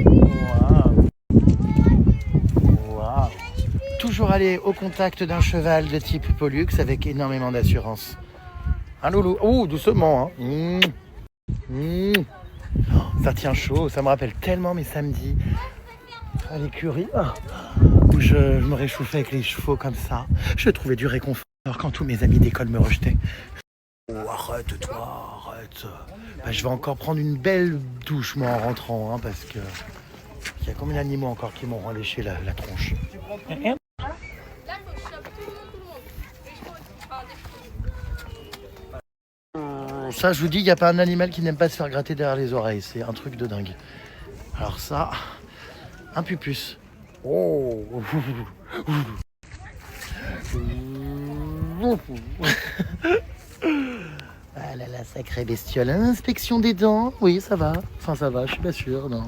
Speaker 1: Waouh. Waouh. Toujours aller au contact d'un cheval de type Pollux avec énormément d'assurance. Un loulou. Oh, doucement. Hein. Oh, ça tient chaud. Ça me rappelle tellement mes samedis à l'écurie où je me réchauffais avec les chevaux comme ça. Je trouvais du réconfort quand tous mes amis d'école me rejetaient. Oh, arrête toi, arrête. Bah, je vais encore prendre une belle douche moi en rentrant, hein, parce que il y a combien d'animaux encore qui m'ont léché la tronche. Ça, je vous dis, il n'y a pas un animal qui n'aime pas se faire gratter derrière les oreilles. C'est un truc de dingue. Alors ça, un pupus. Oh. Ah là là, sacrée bestiole. Inspection des dents. Oui, ça va. Enfin, ça va, je suis pas sûr, non.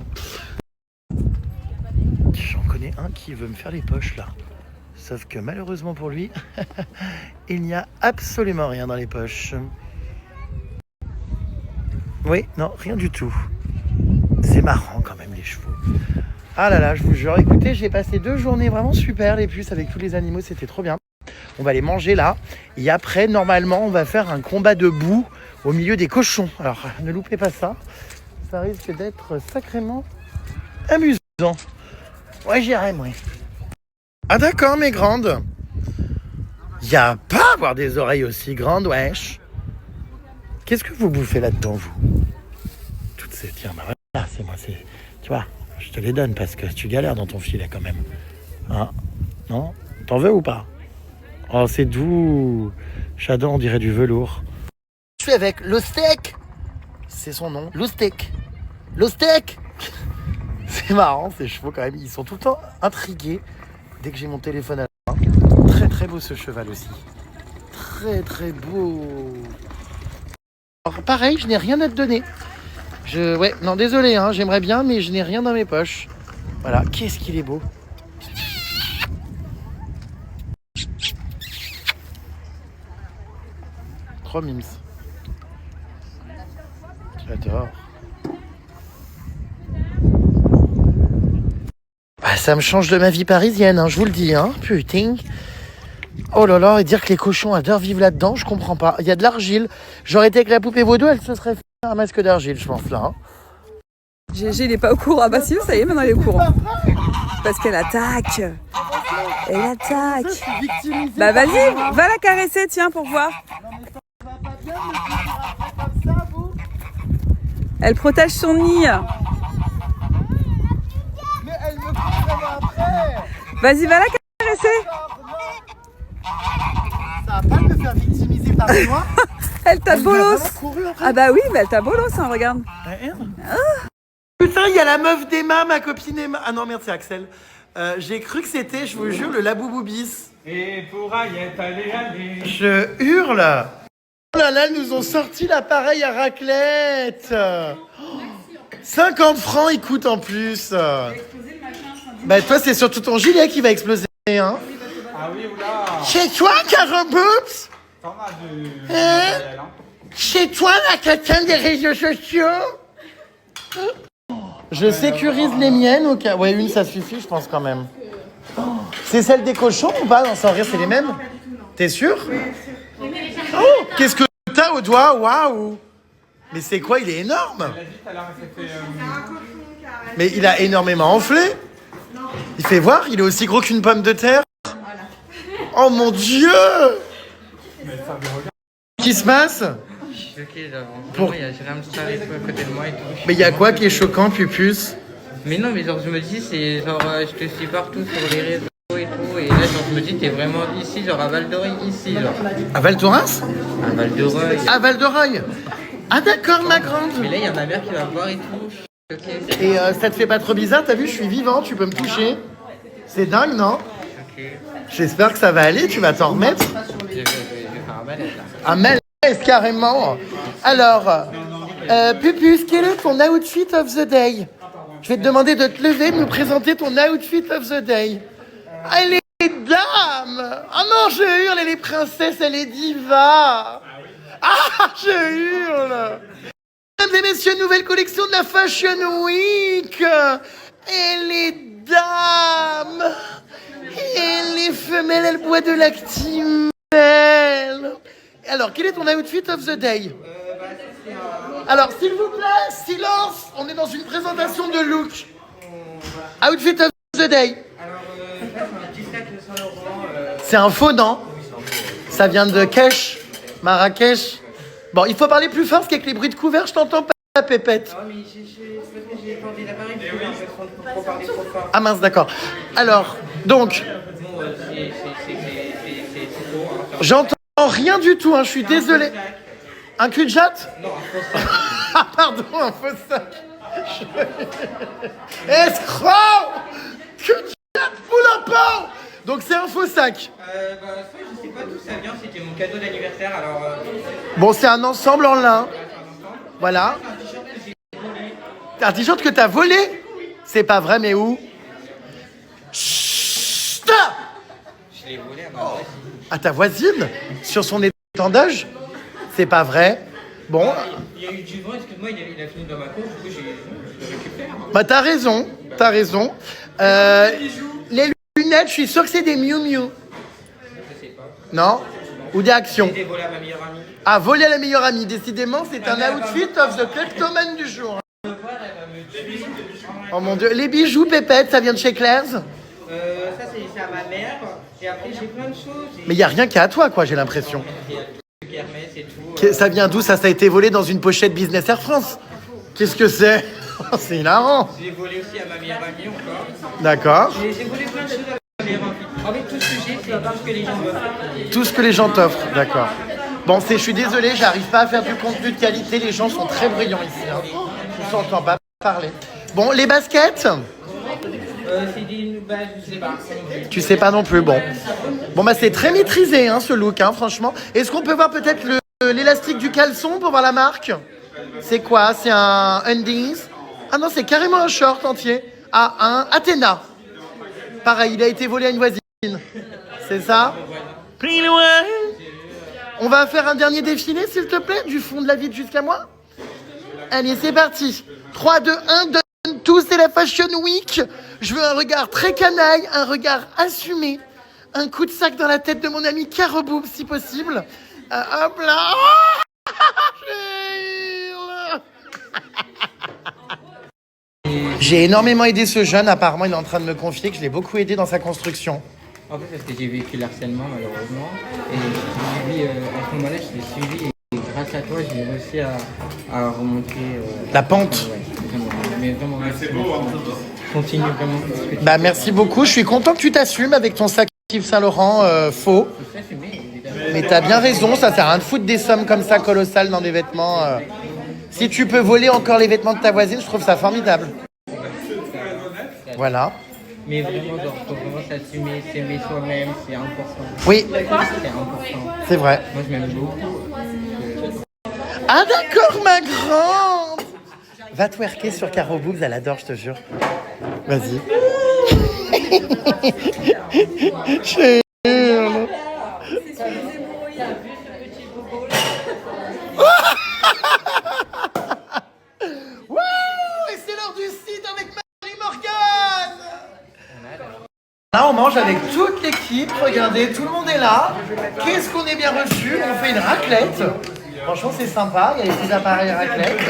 Speaker 1: J'en connais un qui veut me faire les poches, là. Sauf que malheureusement pour lui, il n'y a absolument rien dans les poches. Oui, non, rien du tout. C'est marrant quand même, les chevaux. Ah là là, je vous jure. Écoutez, j'ai passé 2 journées vraiment super, les puces, avec tous les animaux. C'était trop bien. On va les manger là. Et après, normalement, on va faire un combat de boue au milieu des cochons. Alors, ne loupez pas ça. Ça risque d'être sacrément amusant. Ouais, j'irai, moi. Ah d'accord, mes grandes. Y a pas à avoir des oreilles aussi grandes, wesh. Qu'est-ce que vous bouffez là-dedans, vous? Toutes ces... Tiens, bah voilà, c'est moi, c'est... Tu vois, je te les donne parce que tu galères dans ton filet quand même. Hein? Non? T'en veux ou pas? Oh, c'est doux. J'adore, on dirait du velours. Je suis avec Lostek. C'est son nom. Lostek. Lostek. C'est marrant, ces chevaux quand même. Ils sont tout le temps intrigués dès que j'ai mon téléphone à la main. Très très beau ce cheval aussi. Très très beau. Alors pareil, je n'ai rien à te donner. Ouais, non désolé, hein, j'aimerais bien, mais je n'ai rien dans mes poches. Voilà, qu'est-ce qu'il est beau. Trop mimes. J'adore. Bah, ça me change de ma vie parisienne, hein, je vous le dis, hein. Putain. Oh là là, et dire que les cochons adorent vivre là-dedans, je comprends pas. Il y a de l'argile. J'aurais été avec la poupée vaudou, elle se serait fait un masque d'argile, je pense, là. Hein.
Speaker 5: GG, il est pas au courant. Ah bah si, ça y est, maintenant il est au courant. Parce qu'elle attaque. Elle attaque. Bah vas-y, va la caresser, tiens, pour voir. Elle protège son nid.
Speaker 1: Mais elle me court après.
Speaker 5: Vas-y, va la caresser.
Speaker 1: Ça va pas me faire victimiser par moi.
Speaker 5: Elle t'a bolos.
Speaker 1: Couru après.
Speaker 5: Ah bah oui, bah elle t'a bolos, hein, regarde.
Speaker 1: Putain, il y a la meuf d'Emma, ma copine Emma. Ah non, merde, c'est Axel. J'ai cru que c'était, je vous jure, le Laboubou-bis.
Speaker 3: Et pour Ayette, allez.
Speaker 1: Je hurle. Oh là là, ils nous ont sorti l'appareil à raclette. 50 francs, il coûte en plus. Bah toi, c'est surtout ton gilet qui va exploser, hein.
Speaker 3: Ah oui, oula.
Speaker 1: Chez toi, Caro Boobs.
Speaker 3: T'en as de...
Speaker 1: Hein? Chez toi, la quelqu'un des réseaux sociaux. Je sécurise les miennes au cas... Ouais, une, ça suffit, je pense, quand même. C'est celle des cochons ou pas? Non, sans rire, c'est les mêmes? T'es sûr? Oh, qu'est-ce que t'as au doigt? Waouh! Mais c'est quoi? Il est énorme! Mais il a énormément enflé! Il fait voir, il est aussi gros qu'une pomme de terre! Oh mon Dieu! Qu'est-ce qui se passe?
Speaker 6: Ok, genre, en gros, il y a Jérém Starry à côté de moi et tout.
Speaker 1: Mais il y a quoi qui est choquant, Pupus?
Speaker 6: Mais non, mais genre, je me dis, c'est genre, je te suis partout sur les réseaux et tout. Et là, genre, je me dis, t'es vraiment ici, genre à Val d'Oreuil, ici, genre.
Speaker 1: À Val Thorens?
Speaker 6: À Val d'Oreuil.
Speaker 1: À Val d'Oreuil. Ah d'accord, ma grande.
Speaker 6: Mais là, il y a ma mère qui va voir et tout. Ok.
Speaker 1: Et ça te fait pas trop bizarre? T'as vu, je suis vivant, tu peux me toucher. C'est dingue, non?
Speaker 6: Ok.
Speaker 1: J'espère que ça va aller, tu vas t'en remettre.
Speaker 6: Je vais faire un malaise là.
Speaker 1: Un malaise, carrément. Alors, Pupus, quel est ton outfit of the day? Je vais te demander de te lever, de nous présenter ton outfit of the day. Ah, les dames! Ah non, je hurle, elle est princesse, elle est diva! Ah, je hurle! Mesdames et messieurs, nouvelle collection de la Fashion Week! Et les dames! Et les femelles, elles boivent de l'actimel! Alors, quel est ton outfit of the day? Alors, s'il vous plaît, silence! On est dans une présentation de look. Outfit of the day. C'est un faux, non? Ça vient de Kesh, Marrakech. Bon, il faut parler plus fort parce qu'avec les bruits de couvert, je t'entends pas, Pépette.
Speaker 6: Non, mais j'ai pas envie d'appareil, faut parler trop fort.
Speaker 1: Ah mince, d'accord. Alors, donc,
Speaker 6: Bon, c'est faux. Hein.
Speaker 1: j'entends rien du tout, hein, je suis désolé. Un cul de jatte?
Speaker 6: Non, un faux sac.
Speaker 1: Ah pardon, un faux sac. Escroc! Cul de jatte, poule pot. Donc c'est un faux sac.
Speaker 6: Ça, je sais pas d'où ça vient, c'était mon cadeau d'anniversaire, alors...
Speaker 1: Bon, c'est un ensemble en lin. Voilà. Un t-shirt que t'as volé? C'est pas vrai, mais où? Chut!
Speaker 6: Je l'ai volé à ma voisine.
Speaker 1: À ta voisine? Sur son étendage? C'est pas vrai. Bon,
Speaker 6: Il y a eu du vent, excuse-moi, il a fini dans ma cour, du coup je le récupère.
Speaker 1: bah t'as raison, t'as raison. Les lunettes, je suis sûr que c'est des Miu Miu.
Speaker 6: Je sais pas.
Speaker 1: Non? Ou des actions?
Speaker 6: J'ai volé à ma meilleure amie.
Speaker 1: Ah, voler à la meilleure amie. Décidément, c'est un outfit of the kleptomane du jour.
Speaker 6: Elle va me tuer.
Speaker 1: Oh mon dieu. Les bijoux, Pépette, ça vient de chez Claire's?
Speaker 6: Ça c'est à ma mère, et après j'ai plein de choses.
Speaker 1: Mais il y a rien qu'à toi, quoi, j'ai l'impression.
Speaker 6: Il y a le truc Hermès et tout.
Speaker 1: Ça vient d'où ça? Ça a été volé dans une pochette Business Air France. Qu'est-ce que c'est? C'est hilarant.
Speaker 6: J'ai volé aussi à ma meilleure amie encore.
Speaker 1: D'accord.
Speaker 6: J'ai volé plein de choses à ma meilleure amie. En fait, tout ce que j'ai, c'est tout ce que les gens veulent.
Speaker 1: Tout ce que les gens t'offrent, d'accord. Bon, je suis désolé, j'arrive pas à faire du contenu de qualité. Les gens sont très bruyants ici. Hein. Je s'entends pas parler. Bon, les baskets?
Speaker 6: C'est des... Bah, je sais pas.
Speaker 1: Tu sais pas non plus, bon. Bon, bah c'est très maîtrisé, hein, ce look, hein, franchement. Est-ce qu'on peut voir peut-être l'élastique du caleçon pour voir la marque? C'est quoi? C'est un Undies? Ah non, c'est carrément un short entier. Ah, un Athéna. Pareil, il a été volé à une voisine. C'est ça? On va faire un dernier défilé, s'il te plaît, du fond de la ville jusqu'à moi. Allez, c'est parti. 3, 2, 1, donne tout, c'est la Fashion Week. Je veux un regard très canaille, un regard assumé. Un coup de sac dans la tête de mon ami Caroboub, si possible. Hop là. J'ai énormément aidé ce jeune, apparemment il est en train de me confier que je l'ai beaucoup aidé dans sa construction.
Speaker 6: En fait, parce que j'ai vécu le harcèlement, malheureusement. Et à ce moment-là, je l'ai suivi. Et grâce à toi, j'ai réussi à remonter...
Speaker 1: La pente.
Speaker 6: Ouais, vraiment. Mais vraiment, merci. Continue vraiment.
Speaker 1: Bah merci beaucoup, je suis content que tu t'assumes avec ton sac Yves Saint Laurent faux. Mais t'as bien raison, ça sert à rien de foutre des sommes comme ça colossales dans des vêtements. Si tu peux voler encore les vêtements de ta voisine, je trouve ça formidable. Voilà.
Speaker 6: Mais vraiment, genre, faut vraiment s'assumer, s'aimer soi-même, c'est important.
Speaker 1: Oui,
Speaker 6: C'est important.
Speaker 1: c'est vrai.
Speaker 6: Moi, je m'aime beaucoup.
Speaker 1: Ah d'accord, ma grande. Va twerker sur Caro Boobs, elle adore, je te jure. Vas-y. Chérie. Wouh, et c'est l'heure du site avec Marie-Morgane. Là, on mange avec toute l'équipe. Regardez, tout le monde est là. Qu'est-ce qu'on est bien reçu? On fait une raclette. Franchement, c'est sympa. Il y a les petits appareils à raclette.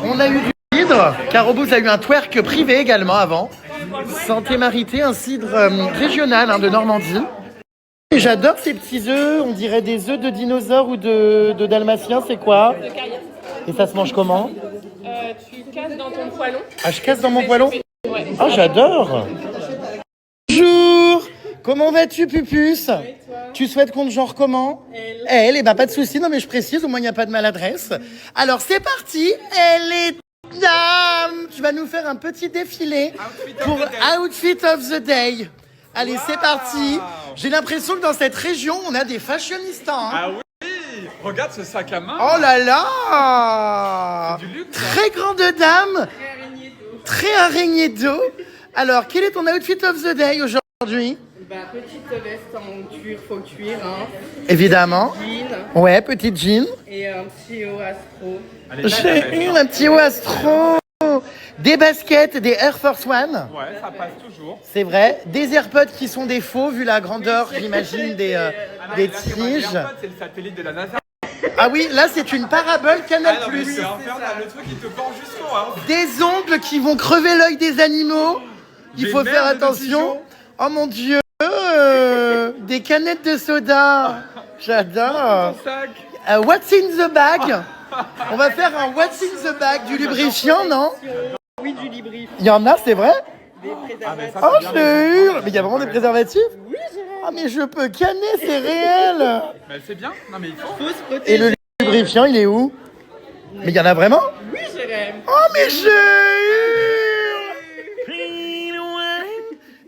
Speaker 1: On a eu du cidre. Caro Boubs a eu un twerk privé également avant. Santé Marité, un cidre régional de Normandie. Et j'adore ces petits œufs. On dirait des œufs de dinosaures ou de dalmatien. C'est quoi? Et ça se mange comment?
Speaker 2: Tu casses dans ton poêlon.
Speaker 1: Ah, je casse dans mon poêlon? Ah, j'adore. Bonjour. Comment vas-tu, Pupus? Tu souhaites qu'on te genre comment? Elle, et bah pas de souci. Non mais je précise, au moins il n'y a pas de maladresse. Alors c'est parti. Elle est dame. Tu vas nous faire un petit défilé pour Outfit of the Day. Allez, c'est parti. J'ai l'impression que dans cette région, on a des fashionistas. Hein.
Speaker 3: Ah oui. Regarde ce sac à main.
Speaker 1: Oh là là.
Speaker 3: C'est du luxe.
Speaker 1: Très grande dame. Très araignée d'eau. Alors, quel est ton outfit of the day aujourd'hui?
Speaker 2: Petite veste en cuir, faux cuir, hein.
Speaker 1: Évidemment.
Speaker 2: Jean
Speaker 1: Ouais, petite jean.
Speaker 2: et un petit haut astro.
Speaker 1: J'ai un petit haut astro. Des baskets, des Air Force One.
Speaker 3: Ouais, ça passe toujours.
Speaker 1: C'est vrai. Des AirPods qui sont des faux, vu la grandeur, j'imagine, des tiges.
Speaker 3: C'est le satellite de la NASA.
Speaker 1: Ah oui, là, c'est une parabole Canal+.
Speaker 3: Ah non, mais c'est infernal, le truc il te pend jusqu'en haut.
Speaker 1: Des ongles qui vont crever l'œil des animaux. Il
Speaker 3: Des
Speaker 1: faut faire
Speaker 3: merdes de
Speaker 1: attention.
Speaker 3: pigeons.
Speaker 1: Oh mon Dieu. Des canettes de soda. J'adore.
Speaker 3: Sac.
Speaker 1: What's in the bag? On va faire un What's in the bag du lubrifiant, non?
Speaker 7: Oui, du lubrifiant.
Speaker 1: Il y en a, c'est vrai?
Speaker 7: Des préservatifs.
Speaker 1: Oh, je jure! Mais il y a vraiment des préservatifs? Oui, ah, mais je peux canner, c'est réel!
Speaker 3: Mais c'est bien. Non, mais il faut.
Speaker 7: Faut se protéger.
Speaker 1: Et le lubrifiant, il est où? Mais il y en a vraiment?
Speaker 7: Oui, Jérém.
Speaker 1: Oh, mais je jure!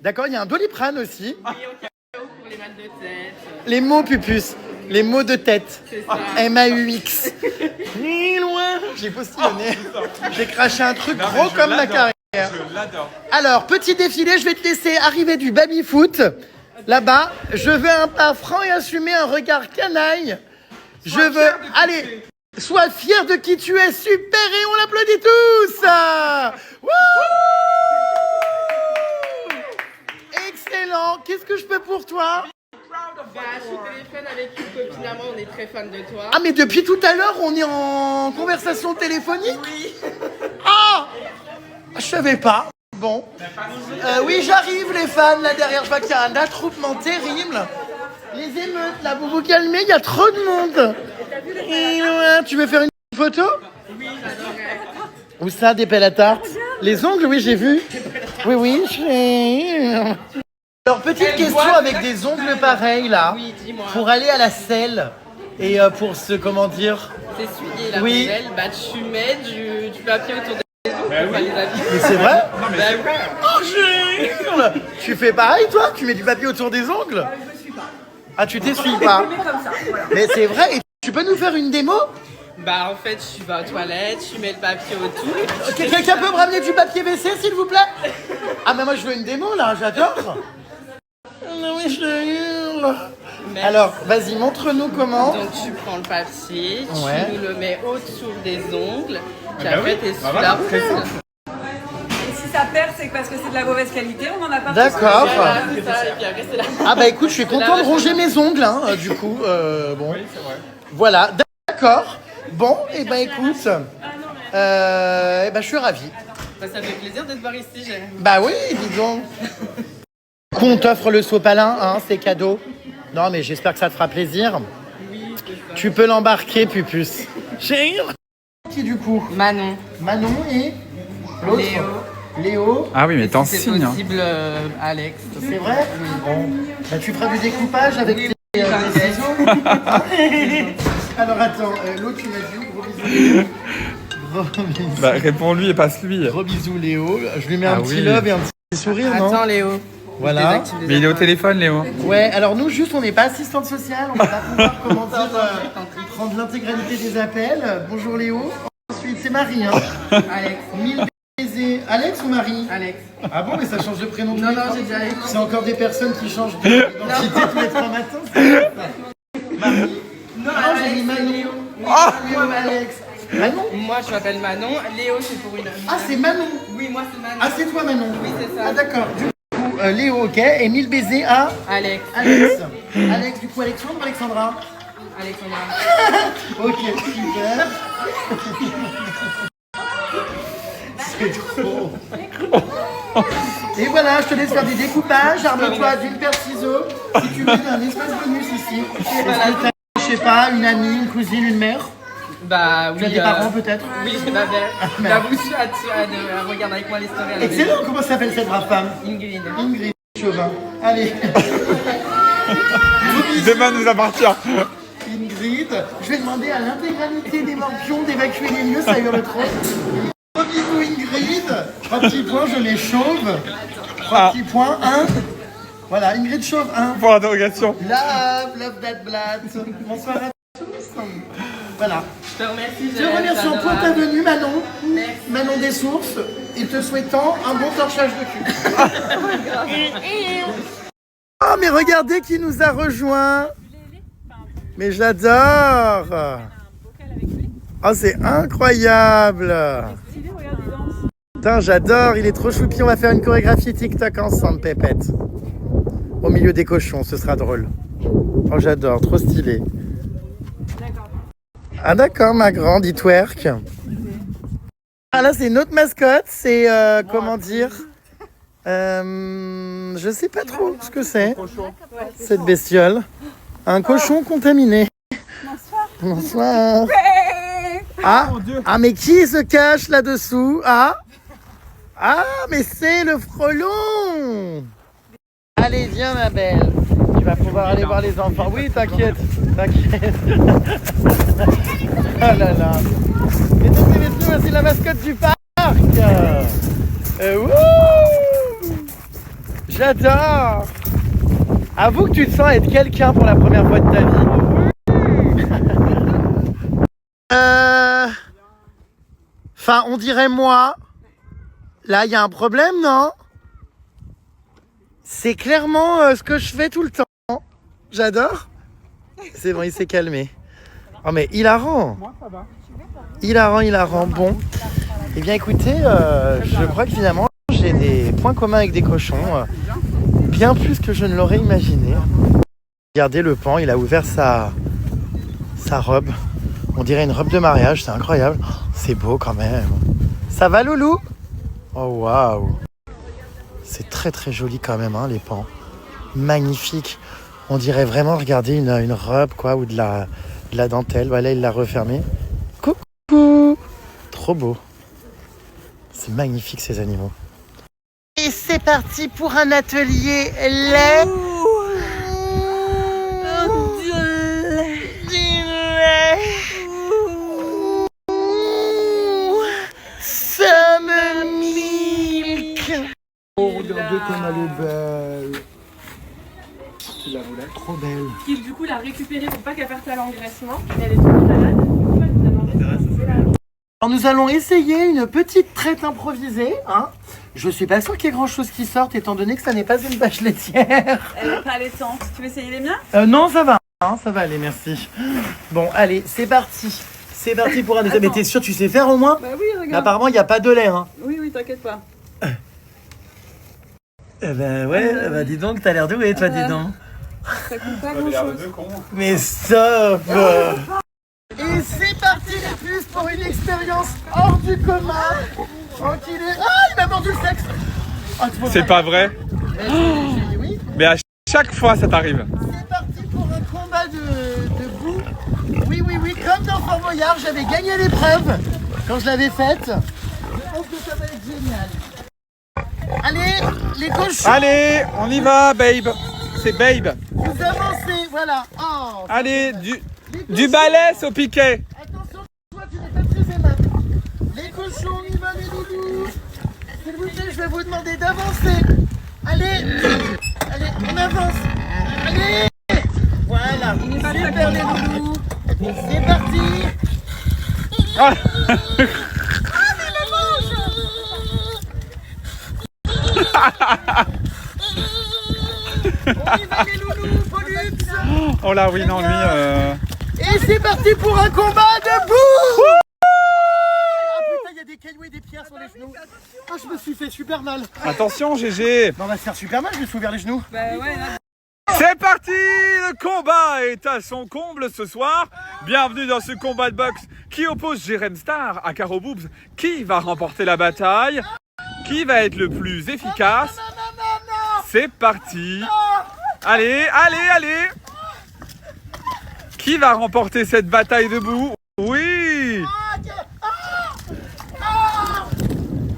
Speaker 1: D'accord, il y a un Doliprane aussi.
Speaker 7: Pour les mal de tête.
Speaker 1: Les mots pupus, les mots de tête.
Speaker 7: C'est ça.
Speaker 1: MAUX. Ni loin. J'ai postillonné. J'ai craché un truc gros comme ma carrière.
Speaker 3: Je l'adore.
Speaker 1: Alors, petit défilé, je vais te laisser arriver du baby-foot. Là-bas, je veux un pas franc et assumé, un regard canaille. Je veux... Allez, sois fier de qui tu es, super, et on l'applaudit tous. Wouh! Excellent. Qu'est-ce que je peux pour toi?
Speaker 7: Bah, je téléphone avec une copine à moi, on est très fan de toi.
Speaker 1: Ah, mais depuis tout à l'heure, on est en conversation téléphonique? Oui. Ah! Je savais pas. Bon. Oui, j'arrive, les fans, là derrière. Je vois qu'il y a un attroupement terrible. Les émeutes, là, vous vous calmez, il y a trop de monde. Tu veux faire une photo?
Speaker 7: Oui, j'adorerais.
Speaker 1: Où ça, des pelles à tarte? Les ongles, oui, j'ai vu. Oui, oui. Alors, petite question avec des ongles pareils, là.
Speaker 7: Oui, dis-moi.
Speaker 1: Pour aller à la selle et pour se, comment dire...
Speaker 7: T'essuyer la
Speaker 1: Oui.
Speaker 7: poubelle, bah tu mets du papier autour des ongles pour pas les abîmer.
Speaker 1: Mais c'est vrai?
Speaker 7: Bah ouais.
Speaker 1: Oh, jure! Tu fais pareil, toi? Tu mets du papier autour des ongles? Je me suis pas. Ah, tu t'essuies pas? Mais c'est vrai. Et tu peux nous faire une démo?
Speaker 7: Bah en fait, tu vas aux toilettes, tu mets le papier autour et puis
Speaker 1: Quelqu'un peut me ramener du papier WC, s'il vous plaît? Ah, mais moi, je veux une démo, là. J'adore. Non, mais je hurle.
Speaker 7: Merci.
Speaker 1: Alors, vas-y, montre-nous comment.
Speaker 7: Donc tu prends le papier,
Speaker 1: Ouais.
Speaker 7: tu nous le mets autour des ongles, puis
Speaker 3: bah
Speaker 7: après
Speaker 3: oui.
Speaker 7: t'essuies
Speaker 3: Bah voilà,
Speaker 7: la
Speaker 3: très
Speaker 7: poubelle.
Speaker 5: Et si ça perd, c'est parce que c'est de la mauvaise qualité, on en a pas.
Speaker 1: D'accord.
Speaker 7: Voilà, c'est ça, et puis après c'est la...
Speaker 1: Ah, bah écoute, je suis content de ronger mes ongles, hein, du coup. Bon.
Speaker 3: Oui, c'est vrai.
Speaker 1: Voilà, d'accord. Bon, et ben écoute, je suis ravi.
Speaker 7: Bah, ça fait plaisir de te voir ici, Jérém.
Speaker 1: Bah oui, dis donc. On t'offre le sopalin, hein, c'est cadeau. Non, mais j'espère que ça te fera plaisir.
Speaker 7: Oui, c'est ça.
Speaker 1: Tu peux l'embarquer, Pupus. Qui du coup?
Speaker 7: Manon,
Speaker 1: Manon et l'autre? Léo.
Speaker 3: Ah oui, mais t'en
Speaker 7: si c'est
Speaker 3: signes. Hein.
Speaker 7: possible, Alex.
Speaker 1: C'est vrai? Bon. Bah, tu feras du découpage avec
Speaker 7: Oui,
Speaker 1: des ciseaux. Alors attends, l'autre tu m'as dit, gros bisous. Gros bisous.
Speaker 3: Bah, réponds-lui et passe-lui.
Speaker 1: Gros bisous Léo. Je lui mets un
Speaker 3: Ah
Speaker 1: petit
Speaker 3: oui.
Speaker 1: love et un petit sourire, non?
Speaker 7: Attends Léo.
Speaker 1: Voilà.
Speaker 7: Désactive les
Speaker 3: Mais il est au
Speaker 7: étoiles.
Speaker 3: téléphone, Léo.
Speaker 1: Ouais, alors nous juste on n'est pas assistante sociale, on va pas pouvoir comment dire prendre l'intégralité des appels. Bonjour Léo. Ensuite c'est Marie, hein.
Speaker 7: Alex.
Speaker 1: 1000 baisers. Alex ou Marie?
Speaker 7: Alex.
Speaker 1: Ah bon, mais ça change de prénom tous
Speaker 7: Non,
Speaker 1: les
Speaker 7: non,
Speaker 1: trois.
Speaker 7: j'ai déjà écouté.
Speaker 1: C'est encore des personnes qui changent d'identité tous les 3 matins. C'est ça. Marie.
Speaker 7: Non,
Speaker 1: Ah, j'ai mis Manon.
Speaker 7: Léo.
Speaker 1: Léo, Alex. Manon?
Speaker 7: Moi je m'appelle Manon, Léo c'est pour une...
Speaker 1: Ah, c'est Manon.
Speaker 7: Oui, moi c'est Manon.
Speaker 1: Ah, c'est toi Manon.
Speaker 7: Oui, c'est ça.
Speaker 1: Ah, d'accord. Du coup, Léo, ok. Et 1000 baisers à
Speaker 7: Alex.
Speaker 1: Alex. Alex, du coup, Alexandre ou Alexandra?
Speaker 7: Alexandra.
Speaker 1: Ok, super. C'est trop. Et voilà, je te laisse faire du découpage. Arme-toi d'une paire de ciseaux. Si tu veux, un espace bonus ici. Est-ce que t'as, je sais pas, une amie, une cousine, une mère?
Speaker 7: Bah oui.
Speaker 1: Tu as des parents peut-être?
Speaker 7: Oui, j'ai ma mère.
Speaker 1: merde.
Speaker 7: Bah vous, tu regarde avec moi les stories. à la
Speaker 1: Excellent, comment s'appelle cette brave femme?
Speaker 7: maison. Ingrid.
Speaker 1: Ingrid Chauvin. Allez.
Speaker 3: Demain nous appartient.
Speaker 1: Ingrid, je vais demander à l'intégralité des morpions d'évacuer les lieux, ça hurle trop. Gros bisous Ingrid. 3 petits points, je les chauve. 3 petits points, 1. Voilà, Ingrid chauve 1.
Speaker 3: Pour l'interrogation.
Speaker 1: Love that blat. Bonsoir à tous. Voilà.
Speaker 7: Je te remercie.
Speaker 1: Je te remercie pour ta venue Manon. Manon des sources. Et te souhaitant un bon torchage de cul. Oh mais regardez qui nous a rejoint. Mais j'adore. Oh c'est incroyable. Putain j'adore, il est trop choupi. On va faire une chorégraphie TikTok ensemble, Pépette. Au milieu des cochons, ce sera drôle. Oh j'adore, trop stylé. Ah d'accord ma grande, il twerk. Ah là c'est une autre mascotte, c'est comment dire je sais pas trop ce que c'est, cette bestiole. Un cochon contaminé.
Speaker 5: Bonsoir.
Speaker 1: Bonsoir. Ah, ah, mais qui se cache là-dessous? Ah, mais c'est le frelon. Allez, viens ma belle. Tu vas pouvoir aller voir les enfants. Oui, t'inquiète, t'inquiète. Oh là là. Mesdames et messieurs, voici la mascotte du parc. Wouh! J'adore. Avoue que tu te sens être quelqu'un pour la première fois de ta vie. Enfin, on dirait moi. Là, il y a un problème, non? C'est clairement ce que je fais tout le temps. J'adore. C'est bon, il s'est calmé. Oh, mais hilarant. Hilarant. Bon. Eh bien, écoutez, je crois que finalement, j'ai des points communs avec des cochons. Bien plus que je ne l'aurais imaginé. Regardez le pan, il a ouvert sa robe. On dirait une robe de mariage, c'est incroyable. C'est beau quand même. Ça va, Loulou? Oh, waouh. C'est très très joli quand même, hein, les pans. Magnifique. On dirait vraiment regarder une robe, quoi, ou de la dentelle. Voilà, il l'a refermée. Coucou. Trop beau. C'est magnifique, ces animaux. Et c'est parti pour un atelier lait. Oh, regardez comme elle est belle. Tu la voulais trop belle.
Speaker 2: Qui du coup l'a récupérée pour pas qu'elle perde à l'engraissement. Elle est toute malade.
Speaker 1: Alors nous allons essayer une petite traite improvisée. Hein. Je suis pas sûr qu'il y ait grand chose qui sorte étant donné que ça n'est pas une vache laitière.
Speaker 5: Elle n'est pas allaitante. Tu veux essayer les miens?
Speaker 1: Non, ça va. Hein, ça va aller, merci. Bon, allez, c'est parti. C'est parti pour un essai. Mais t'es sûr, tu sais faire au moins?
Speaker 5: Bah oui, regarde.
Speaker 1: Apparemment, il n'y a pas de lait. Hein.
Speaker 5: Oui, t'inquiète pas.
Speaker 1: Eh ben ouais, bah dis donc, t'as l'air doué, toi, dis donc.
Speaker 5: Ça coûte pas grand-chose.
Speaker 1: Mais stop. Et c'est parti les puces pour une expérience hors du commun. Tranquille. Ah, il m'a mordu le sexe. Ah,
Speaker 3: C'est pas vrai?
Speaker 1: Oui.
Speaker 3: Mais à chaque fois, ça t'arrive.
Speaker 1: C'est parti pour un combat de boue. Oui, comme dans Fort Boyard, j'avais gagné l'épreuve quand je l'avais faite. Je pense que ça va être génial. Allez, les cochons.
Speaker 3: Allez, on y va, babe. C'est babe.
Speaker 1: Vous avancez, voilà. Oh,
Speaker 3: Allez, du balai au piquet.
Speaker 1: attention, toi, tu n'es pas très aimable. Les cochons, on y va, les loulous. S'il vous plaît, je vais vous demander d'avancer. Allez, on avance. Allez, voilà. Super, les loulous. C'est parti.
Speaker 3: Ah.
Speaker 1: On y va, les loulous, Pollux.
Speaker 3: Oh là, oui, non, lui...
Speaker 1: Et c'est parti pour un combat de boue. Ah putain, il y a des cailloux et des pierres sur les genoux. Ah, je me suis fait super mal.
Speaker 3: Attention, GG.
Speaker 1: On va se faire super mal, je me suis ouvert les genoux.
Speaker 5: Bah ouais, là.
Speaker 3: C'est parti. Le combat est à son comble ce soir. Bienvenue dans ce combat de boxe qui oppose Jérém Star à Caro Boobs. Qui va remporter la bataille? Qui va être le plus efficace? C'est parti. Allez. Qui va remporter cette bataille debout? Oui.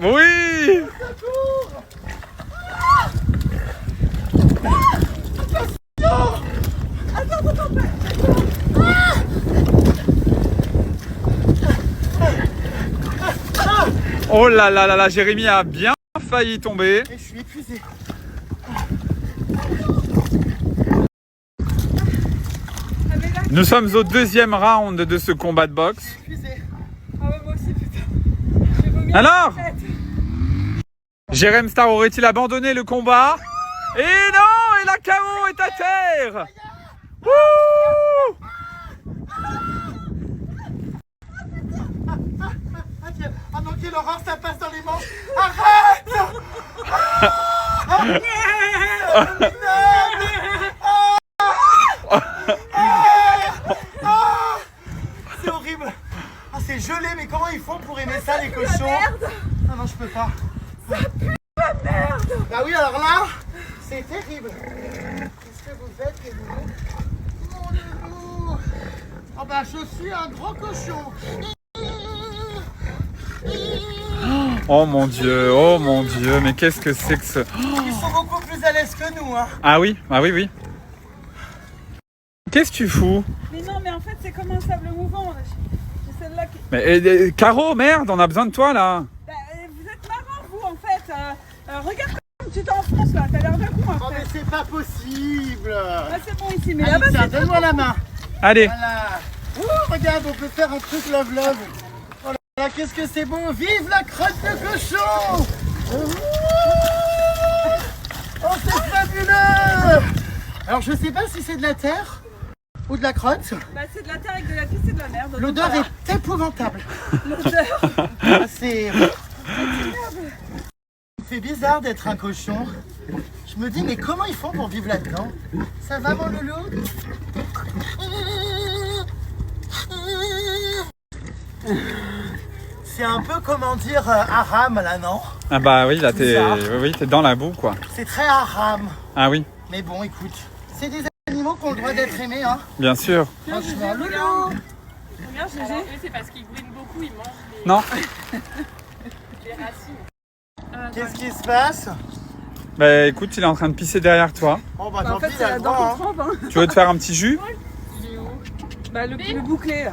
Speaker 3: Oui. Oh là là là là, Jérémy a bien failli tomber.
Speaker 1: Et je suis épuisé.
Speaker 3: Nous sommes au deuxième round de ce combat de boxe.
Speaker 1: Épuisé.
Speaker 5: Ah ouais, moi aussi, putain. J'ai vomi.
Speaker 3: Alors, Jérém Star aurait-il abandonné le combat? Et non, et la KO est à terre. Wouh!
Speaker 1: Ah non, quelle horreur, ça passe dans les manches. Arrête. C'est horrible. Ah, c'est gelé, mais comment ils font pour aimer ça, les cochons? Ah non, je peux pas. Ça pue la merde. Ah oui, alors là, c'est terrible. Qu'est-ce que vous faites, les loulous? Mon loulou. Oh bah, je je suis un gros cochon.
Speaker 3: Oh mon Dieu, mais qu'est-ce que c'est que ce...
Speaker 1: Ils sont beaucoup plus à l'aise que nous, hein.
Speaker 3: Ah oui, oui. Qu'est-ce que tu fous?
Speaker 5: Mais non, mais en fait, c'est comme un sable mouvant. C'est celle-là qui...
Speaker 3: Mais Caro, merde, on a besoin de toi là.
Speaker 5: Bah, vous êtes marrant, vous, en fait. Regarde comme tu t'enfonces, là. T'as l'air de con,
Speaker 1: Oh, mais c'est pas possible.
Speaker 5: Ah, c'est bon ici, mais
Speaker 1: Allez,
Speaker 5: là-bas,
Speaker 1: tiens,
Speaker 5: c'est...
Speaker 1: donne-moi la main.
Speaker 3: Allez,
Speaker 1: Voilà. Ouh, regarde, on peut faire un truc love. Oh là là, qu'est-ce que c'est beau. Vive la crotte de cochon. Ouh. Oh, c'est fabuleux. Alors, je sais pas si c'est de la terre ou de la crotte.
Speaker 5: Bah, c'est de la terre avec de la pisse et de la merde.
Speaker 1: L'odeur est épouvantable.
Speaker 5: L'odeur.
Speaker 1: Ah, c'est bizarre d'être un cochon. Je me dis, mais comment ils font pour vivre là-dedans? Ça va, mon loulou? C'est un peu, comment dire, haram, là, non?
Speaker 3: ah bah oui, là t'es
Speaker 1: Bizarre.
Speaker 3: t'es dans la boue quoi.
Speaker 1: C'est très haram.
Speaker 3: Ah oui,
Speaker 1: Mais bon, écoute, c'est des animaux qui ont le droit d'être aimés, hein.
Speaker 3: bien sûr.
Speaker 1: Franchement, loulou.
Speaker 5: Regarde, Gégé.
Speaker 2: Alors, eux, c'est parce qu'ils brûlent beaucoup, ils mangent
Speaker 3: Non,
Speaker 2: les racines.
Speaker 1: Qu'est-ce qui se passe?
Speaker 3: bah écoute, il est en train de pisser derrière toi.
Speaker 1: Bon, bah,
Speaker 5: Bah,
Speaker 1: tant
Speaker 5: en fait,
Speaker 1: pis, il
Speaker 5: c'est
Speaker 1: a
Speaker 5: la
Speaker 1: le
Speaker 5: dent
Speaker 1: droit,
Speaker 5: qui
Speaker 1: hein.
Speaker 5: trempe, hein.
Speaker 3: Tu veux te faire un petit jus?
Speaker 5: Bah, le bouclé, là.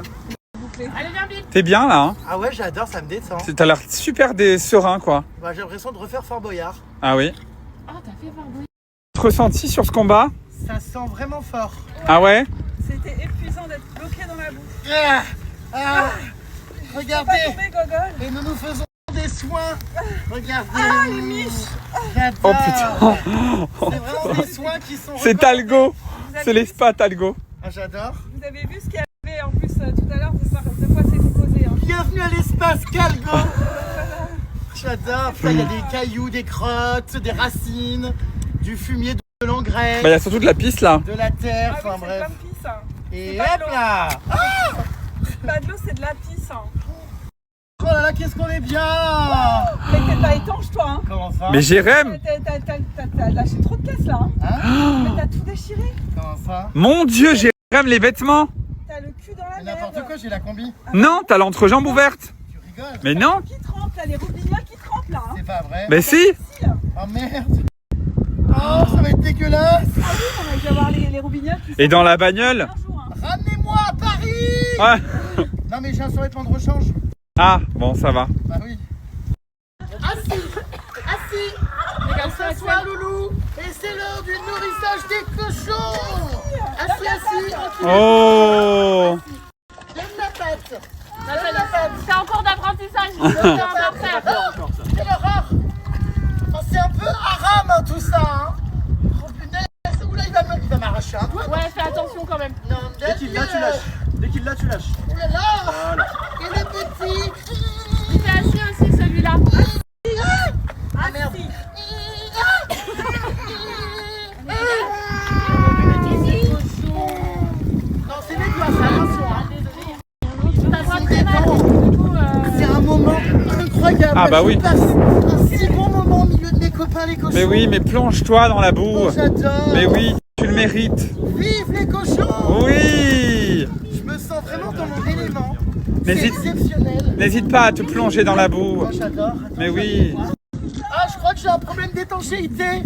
Speaker 2: Allez, viens vite.
Speaker 3: T'es bien là, hein?
Speaker 1: Ah ouais, j'adore, ça me détend.
Speaker 3: T'as l'air super serein quoi.
Speaker 1: Bah, j'ai l'impression de refaire Fort Boyard.
Speaker 3: Ah oui.
Speaker 2: Oh, t'as fait Fort Boyard.
Speaker 3: Ressenti sur ce combat?
Speaker 1: Ça sent vraiment fort.
Speaker 3: Ah ouais?
Speaker 5: C'était épuisant d'être bloqué dans la boue.
Speaker 1: Ah, ah,
Speaker 5: Pas
Speaker 1: regardez,
Speaker 5: tomber, gogol.
Speaker 1: et nous nous faisons des soins. Regardez.
Speaker 5: Ah, les miches.
Speaker 1: J'adore.
Speaker 3: Oh putain.
Speaker 1: C'est vraiment des soins qui sont.
Speaker 3: C'est Talgo. C'est les spas Talgo.
Speaker 1: Ah, j'adore.
Speaker 5: Vous avez vu ce qu'il y avait en plus tout à l'heure, de quoi c'est composé. Hein.
Speaker 1: Bienvenue à l'espace Calgo. J'adore. Putain, il y a des cailloux, des crottes, des racines, du fumier, de l'engrais,
Speaker 3: Bah il y a surtout de la piste là.
Speaker 1: de la terre.
Speaker 5: Ah oui,
Speaker 1: Enfin
Speaker 5: c'est
Speaker 1: bref.
Speaker 5: plein de pisse. Hein.
Speaker 1: Et
Speaker 5: c'est pas de
Speaker 1: hop
Speaker 5: l'eau.
Speaker 1: là.
Speaker 5: C'est pas de l'eau, c'est de la pisse. Hein.
Speaker 1: Oh là là, qu'est-ce qu'on est bien.
Speaker 5: Mais t'es pas étanche, toi. Hein.
Speaker 1: Comment ça?
Speaker 3: Mais Jérém,
Speaker 5: T'as lâché trop de caisse là. Hein.
Speaker 1: Hein?
Speaker 5: Mais t'as tout déchiré.
Speaker 1: Comment ça?
Speaker 3: mon Dieu, Jérém, les vêtements.
Speaker 5: T'as le cul dans la
Speaker 1: Mais
Speaker 5: merde.
Speaker 1: n'importe quoi, j'ai la combi.
Speaker 3: Non, t'as l'entrejambe ouverte.
Speaker 1: Tu rigoles?
Speaker 3: Mais non.
Speaker 5: Qui trempe là, les roubignoles qui trempent là. Hein.
Speaker 1: C'est pas vrai.
Speaker 3: Mais si.
Speaker 5: Si.
Speaker 1: Oh merde. Oh, ça va être dégueulasse.
Speaker 5: Ah oui, on va voir les roubignoles qui
Speaker 3: Et dans la bagnole.
Speaker 5: un jour. Hein.
Speaker 1: Ramenez-moi à Paris.
Speaker 3: Ouais.
Speaker 1: Non mais j'ai un survêtement de rechange.
Speaker 3: Ah bon, ça va.
Speaker 1: Bah oui. Assis. On s'assoit, loulou. Et c'est l'heure du nourrissage des cochons. Assis. Tranquille.
Speaker 3: Oh.
Speaker 1: Donne la patte.
Speaker 2: C'est en cours d'apprentissage.
Speaker 1: Donne la patte. Quelle horreur. Oh, c'est un peu haram hein, tout ça. Hein. Oh punaise. Oula, il va m'arracher un doigt.
Speaker 2: Ouais, fais attention quand même.
Speaker 1: Non,
Speaker 4: Dès qu'il l'a, tu lâches. Dès qu'il l'a, tu lâches.
Speaker 1: Oh là là. Il est petit.
Speaker 2: Il fait assis aussi celui-là.
Speaker 1: Ah merde. Non, c'est les doigts, ça, attention. Hein.
Speaker 2: T'as pas très mal. Du coup,
Speaker 1: C'est un moment incroyable.
Speaker 3: Ah bah
Speaker 1: Je
Speaker 3: oui.
Speaker 1: passe un si bon moment au milieu de mes copains les cochons.
Speaker 3: Mais oui, mais plonge-toi dans la boue.
Speaker 1: Oh, j'adore.
Speaker 3: Mais oui, tu le mérites.
Speaker 1: Vive les cochons.
Speaker 3: Oui.
Speaker 1: Je me sens vraiment dans mon élément. C'est
Speaker 3: N'hésite-
Speaker 1: exceptionnel.
Speaker 3: N'hésite pas à te plonger dans la boue.
Speaker 1: Oh, j'adore.
Speaker 3: Mais oui.
Speaker 1: Ah, je crois que j'ai un problème d'étanchéité.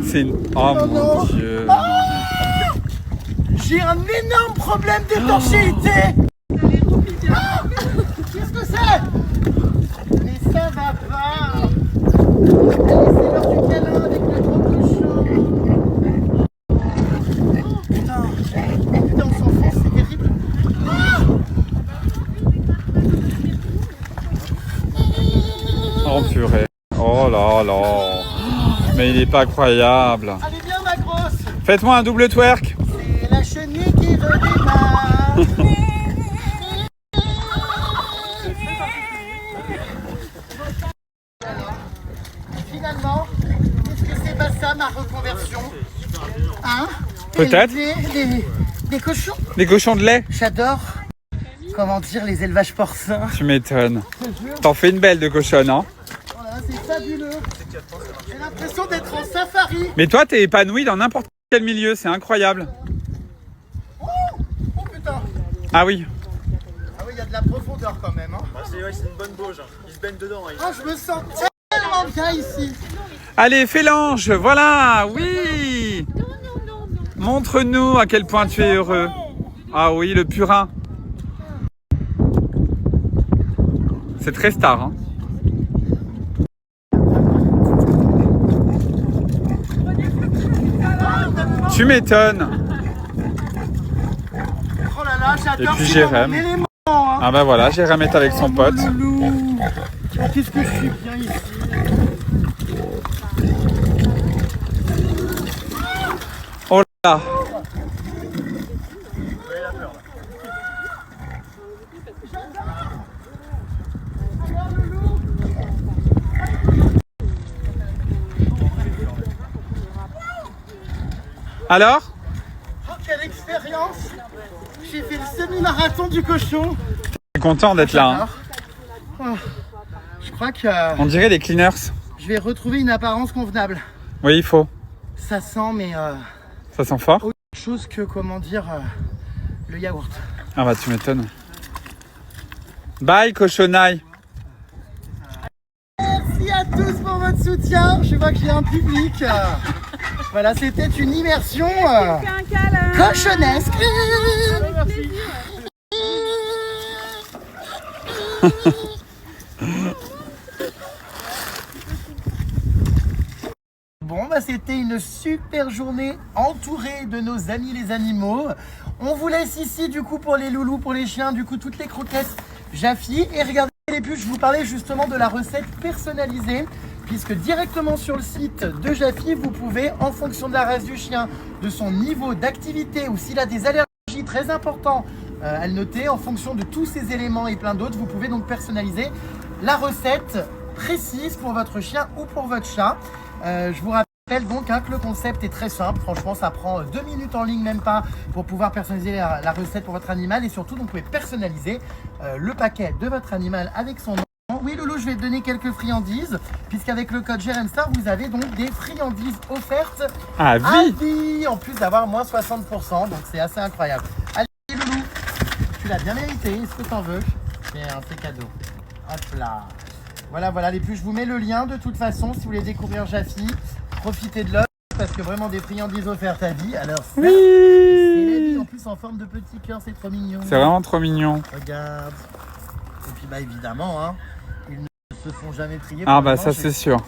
Speaker 3: C'est oh
Speaker 1: Oh
Speaker 3: mon
Speaker 1: non.
Speaker 3: Dieu.
Speaker 1: J'ai un énorme problème d'étanchéité. Ah, qu'est-ce que c'est? Mais ça va pas. Allez, c'est l'heure du câlin avec le gros cochon. Oh, putain. Putain, on s'enfonce, c'est terrible.
Speaker 3: Oh purée. Oh là là. Mais il est pas croyable.
Speaker 1: Allez, viens, ma grosse.
Speaker 3: Faites-moi un double twerk.
Speaker 1: C'est la chenille qui redémarre. Finalement, est-ce que c'est pas ça ma reconversion? Hein?
Speaker 3: Peut-être.
Speaker 1: Des cochons?
Speaker 3: Des cochons de lait.
Speaker 1: J'adore. Comment dire, les élevages porcins.
Speaker 3: Tu m'étonnes. T'en fais une belle de cochonne, hein.
Speaker 1: Voilà, c'est fabuleux. J'ai l'impression d'être en safari.
Speaker 3: Mais toi, t'es épanoui dans n'importe quel milieu, c'est incroyable.
Speaker 1: Oh putain.
Speaker 3: Ah oui.
Speaker 1: Ah oui, il y a de la profondeur quand même. Hein.
Speaker 4: C'est une bonne bauge. Il se baigne dedans.
Speaker 1: Ah, je me sens tellement bien ici.
Speaker 3: Allez, fais l'ange, voilà, oui. Montre-nous à quel point tu es heureux. Ah oui, le purin. C'est très star, hein. Tu m'étonnes.
Speaker 1: Oh là là,
Speaker 3: Et
Speaker 1: j'adore.
Speaker 3: puis
Speaker 1: c'est
Speaker 3: Jérém.
Speaker 1: mon élément, hein.
Speaker 3: Ah bah voilà, Jérém est avec son pote.
Speaker 1: Loulou. Oh, qu'est-ce que je suis bien ici.
Speaker 3: Oh là. Alors?
Speaker 1: Oh, quelle expérience. J'ai fait le semi-marathon du cochon.
Speaker 3: Je suis content d'être là. Hein.
Speaker 1: Oh, je crois que
Speaker 3: On dirait les cleaners.
Speaker 1: je vais retrouver une apparence convenable.
Speaker 3: Oui, il faut.
Speaker 1: Ça sent, mais
Speaker 3: Ça sent fort.
Speaker 1: autre chose que, comment dire, le yaourt.
Speaker 3: Ah bah tu m'étonnes. Bye cochonaille.
Speaker 1: Merci à tous pour votre soutien. Je vois que j'ai un public. Voilà, c'était une immersion cochonnesque. Bon, bah c'était une super journée entourée de nos amis les animaux. On vous laisse ici du coup pour les loulous, pour les chiens, du coup toutes les croquettes Jaffi. Et regardez les puces, je vous parlais justement de la recette personnalisée. Puisque directement sur le site de Jaffi, vous pouvez, en fonction de la race du chien, de son niveau d'activité ou s'il a des allergies très importantes à le noter, en fonction de tous ces éléments et plein d'autres, vous pouvez donc personnaliser la recette précise pour votre chien ou pour votre chat. Je vous rappelle donc que le concept est très simple. Franchement, ça prend 2 minutes en ligne, même pas, pour pouvoir personnaliser la recette pour votre animal. Et surtout, donc, vous pouvez personnaliser le paquet de votre animal avec son nom. Oui Loulou, je vais te donner quelques friandises, puisqu'avec le code JRMSTAR, vous avez donc des friandises offertes
Speaker 3: À
Speaker 1: à
Speaker 3: vie.
Speaker 1: vie, en plus d'avoir moins 60%, donc c'est assez incroyable. Allez Loulou, tu l'as bien mérité, est-ce que t'en veux? C'est cadeau. Hop là. Voilà, voilà, les plus, je vous mets le lien de toute façon, si vous voulez découvrir Jaffi, profitez de l'offre, parce que vraiment des friandises offertes à vie. Alors c'est la vie, en plus en forme de petit cœur, c'est trop mignon.
Speaker 3: C'est vraiment trop mignon.
Speaker 1: Regarde. Et puis bah évidemment, hein, ils ne se font jamais trier.
Speaker 3: Ah
Speaker 1: pour
Speaker 3: bah
Speaker 1: le
Speaker 3: ça
Speaker 1: manger.
Speaker 3: c'est sûr.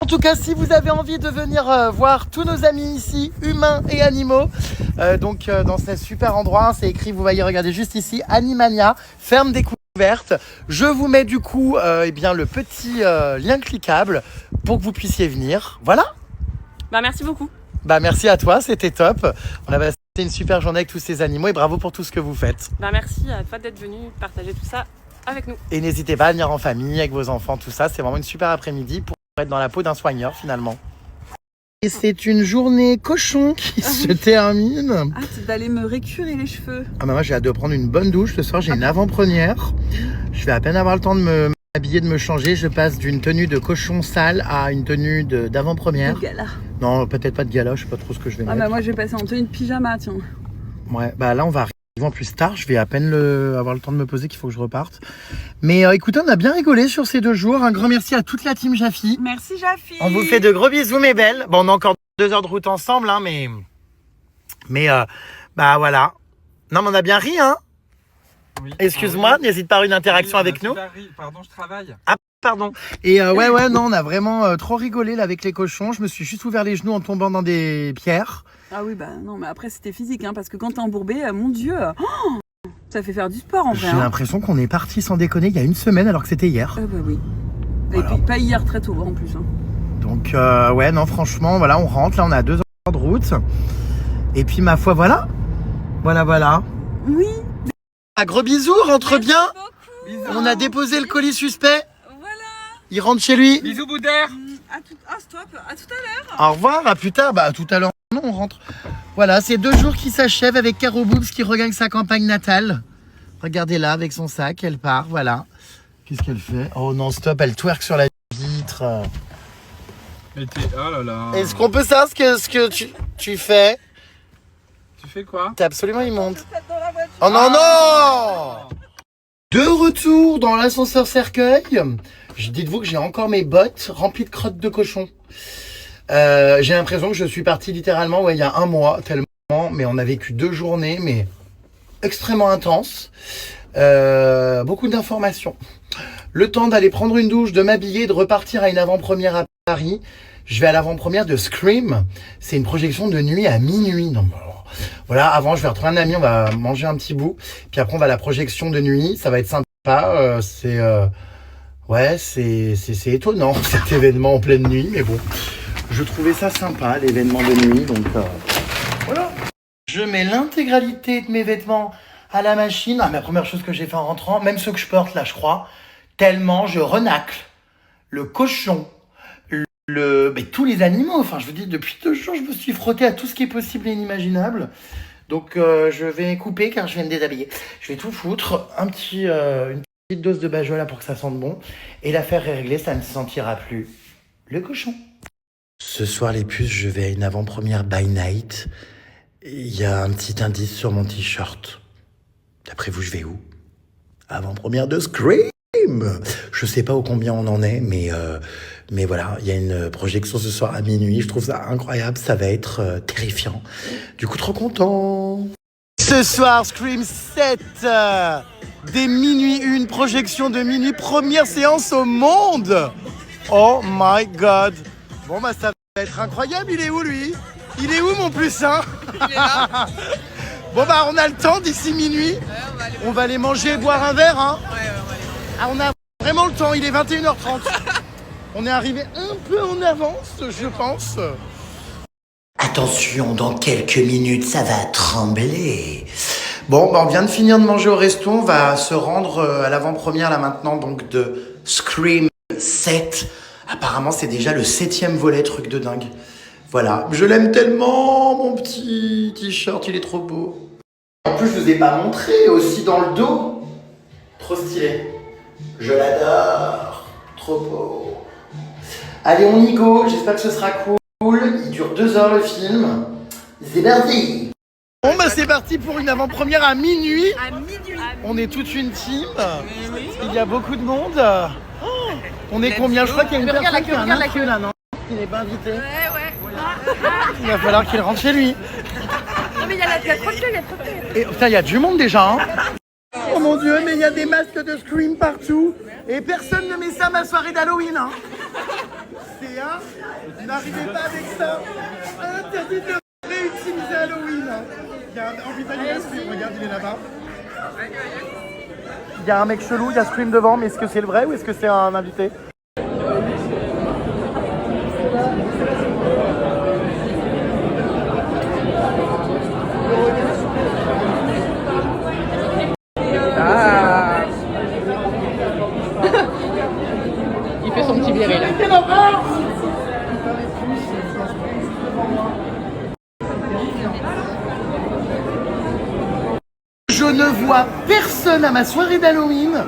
Speaker 1: En tout cas, si vous avez envie de venir voir tous nos amis ici, humains et animaux, dans ce super endroit, hein, c'est écrit, vous voyez, regardez juste ici, Animania, ferme découverte. Je vous mets du coup le petit lien cliquable pour que vous puissiez venir. Voilà.
Speaker 2: Bah merci beaucoup.
Speaker 1: Bah merci à toi, c'était top. On a passé une super journée avec tous ces animaux et bravo pour tout ce que vous faites.
Speaker 2: Bah merci à toi d'être venu partager tout ça avec nous.
Speaker 1: Et n'hésitez pas à venir en famille avec vos enfants, tout ça. C'est vraiment une super après-midi pour être dans la peau d'un soigneur finalement. Et c'est une journée cochon qui se termine.
Speaker 5: Ah, tu vas aller me récurer les cheveux.
Speaker 1: Ah bah moi j'ai hâte de prendre une bonne douche. Ce soir j'ai une avant-première. Je vais à peine avoir le temps de m'habiller, de me changer. Je passe d'une tenue de cochon sale à une tenue d'avant-première.
Speaker 5: Le gala.
Speaker 1: Non, peut-être pas de gala, je sais pas trop ce que je vais
Speaker 5: Ah
Speaker 1: mettre.
Speaker 5: bah moi je vais passer en tenue de pyjama, tiens.
Speaker 1: Ouais, bah là on va arriver en plus tard, je vais à peine avoir le temps de me poser qu'il faut que je reparte. Mais écoutez, on a bien rigolé sur ces 2 jours. Un grand merci à toute la team Jaffi.
Speaker 5: Merci Jaffi.
Speaker 1: On vous fait de gros bisous mes belles. Bon, on a encore 2 heures de route ensemble, hein, mais bah voilà. Non mais on a bien ri, hein.
Speaker 3: Oui.
Speaker 1: Excuse-moi, n'hésite pas à une interaction avec nous.
Speaker 3: Pardon, je travaille.
Speaker 1: Ah pardon. Et ouais, non, on a vraiment trop rigolé là avec les cochons. Je me suis juste ouvert les genoux en tombant dans des pierres.
Speaker 5: Ah oui, bah non, mais après c'était physique, hein, parce que quand t'es embourbé, mon Dieu, ça fait faire du sport en vrai.
Speaker 1: J'ai l'impression qu'on est parti sans déconner il y a 1 semaine alors que c'était hier.
Speaker 5: Ah bah oui.
Speaker 1: Voilà.
Speaker 5: Et puis pas hier très tôt en plus. Hein.
Speaker 1: Donc ouais, non, franchement, voilà, on rentre. Là, on a 2 heures de route. Et puis ma foi, voilà. Voilà.
Speaker 5: Oui.
Speaker 1: Un gros bisou, rentre bien.
Speaker 5: Bisous.
Speaker 1: On a déposé le colis suspect.
Speaker 5: Voilà.
Speaker 1: Il rentre chez lui.
Speaker 3: Bisous Boudère.
Speaker 5: Ah stop, à tout à l'heure.
Speaker 1: Au revoir, à plus tard. Bah à tout à l'heure. Non, on rentre. Voilà, c'est 2 jours qui s'achèvent avec Caro Boobs qui regagne sa campagne natale. Regardez là, avec son sac, elle part, voilà. Qu'est-ce qu'elle fait? Oh non, stop, elle twerk sur la vitre.
Speaker 3: Mais oh là là.
Speaker 1: Est-ce qu'on peut savoir ce que tu fais?
Speaker 3: Tu fais quoi?
Speaker 1: T'es absolument immonde.
Speaker 5: Dans la voiture.
Speaker 1: Oh non, non! De retour dans l'ascenseur cercueil. Dites-vous que j'ai encore mes bottes remplies de crottes de cochon. J'ai l'impression que je suis parti littéralement il y a un mois, tellement, mais on a vécu 2 journées, mais extrêmement intenses. Beaucoup d'informations. Le temps d'aller prendre une douche, de m'habiller, de repartir à une avant-première à Paris. Je vais à l'avant-première de Scream. C'est une projection de nuit à minuit. Donc, voilà, avant je vais retrouver un ami, on va manger un petit bout. Puis après on va à la projection de nuit. Ça va être sympa. Ouais, c'est étonnant cet événement en pleine nuit. Mais bon, je trouvais ça sympa, l'événement de nuit. Donc voilà. Je mets l'intégralité de mes vêtements à la machine. Ah, la première chose que j'ai fait en rentrant, même ceux que je porte là, je crois, tellement je renacle le cochon, tous les animaux. Enfin, je vous dis, depuis 2 jours, je me suis frotté à tout ce qui est possible et inimaginable. Donc, je vais couper car je vais me déshabiller. Je vais tout foutre, une petite dose de bajola pour que ça sente bon. Et l'affaire est réglée, ça ne sentira plus le cochon. Ce soir, les puces, je vais à une avant-première by night. Il y a un petit indice sur mon t-shirt. D'après vous, je vais où? Avant-première de Scream. Je sais pas au combien on en est, mais voilà, il y a une projection ce soir à minuit. Je trouve ça incroyable, ça va être terrifiant. Du coup, trop content. Ce soir, Scream 7, dès minuit 1, projection de minuit, première séance au monde. Oh my god. Bon bah ça va être incroyable. Il est où lui? Il est où mon plus un?
Speaker 7: Il est là.
Speaker 1: Bon bah on a le temps d'ici minuit.
Speaker 7: Ouais,
Speaker 1: On va aller manger et boire un verre, hein.
Speaker 7: Ouais,
Speaker 1: Ah, on a vraiment le temps, il est 21h30. On est arrivé un peu en avance, je pense. Attention, dans quelques minutes, ça va trembler. Bon, on vient de finir de manger au resto. On va se rendre à l'avant-première, là, maintenant, donc de Scream 7. Apparemment, c'est déjà le 7e volet, truc de dingue. Voilà, je l'aime tellement, mon petit t-shirt, il est trop beau. En plus, je vous ai pas montré, aussi dans le dos. Trop stylé. Je l'adore. Trop beau. Allez, on y go. J'espère que ce sera cool. Il dure 2 heures le film. C'est parti. Bon, bah c'est parti pour une avant-première à minuit.
Speaker 7: À minuit.
Speaker 1: On est toute une team. Il y a beaucoup de monde. Oh, on est combien? Je crois qu'il y a une personne qui a un queue là, non? Qui n'est pas invité.
Speaker 7: Ouais.
Speaker 1: Il va falloir qu'il rentre chez lui.
Speaker 7: Non mais il y a trop de queues, il y a trop de queues.
Speaker 1: Et putain, il y a du monde déjà, hein. Oh mon Dieu, mais il y a des masques de Scream partout. Et personne ne met ça à ma soirée d'Halloween, hein. C'est un... N'arrivez pas avec ça. Interdit de réutiliser Halloween. Il y a un visage de Scream, regarde, il est là-bas. Il y a un mec chelou, il y a Scream devant, mais est-ce que c'est le vrai ou est-ce que c'est un invité?
Speaker 7: Il fait son petit béret là.
Speaker 1: Je ne vois personne à ma soirée d'Halloween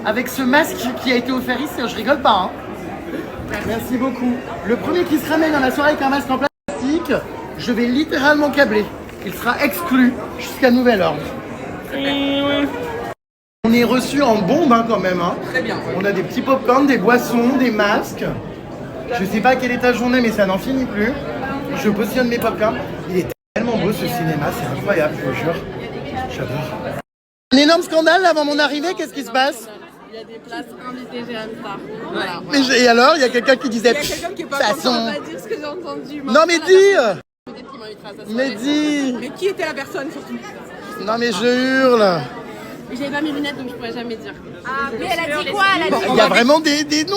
Speaker 1: avec ce masque qui a été offert ici, je rigole pas, hein. Merci beaucoup. Le premier qui se ramène à ma soirée avec un masque en plastique, je vais littéralement câbler. Il sera exclu jusqu'à nouvel ordre. On est reçus en bombe, hein, quand même, hein.
Speaker 7: Très bien.
Speaker 1: On a des petits pop-corn, des boissons, des masques. Je sais pas à quel étage on est, mais ça n'en finit plus. Je positionne mes pop-corn. Il est tellement beau ce cinéma, c'est incroyable, je vous jure. J'adore. Un énorme scandale avant mon arrivée, qu'est-ce qui se passe?
Speaker 7: Il y a des places invitées Jérém Star. Voilà.
Speaker 1: Mais et alors, il y a quelqu'un qui disait.
Speaker 7: Il y a quelqu'un qui est pas
Speaker 1: ça
Speaker 7: content, on
Speaker 1: sent.
Speaker 7: va pas dire ce que j'ai entendu.
Speaker 1: Non mais dis.
Speaker 7: Peut-être qu'il m'invitera à sa soirée.
Speaker 1: Mais dis.
Speaker 7: Mais qui était la personne surtout?
Speaker 1: Non mais je hurle.
Speaker 7: J'avais pas mes lunettes donc je pourrais jamais dire. Ah mais elle a dit quoi? Elle a dit
Speaker 1: Il y a vraiment des noms.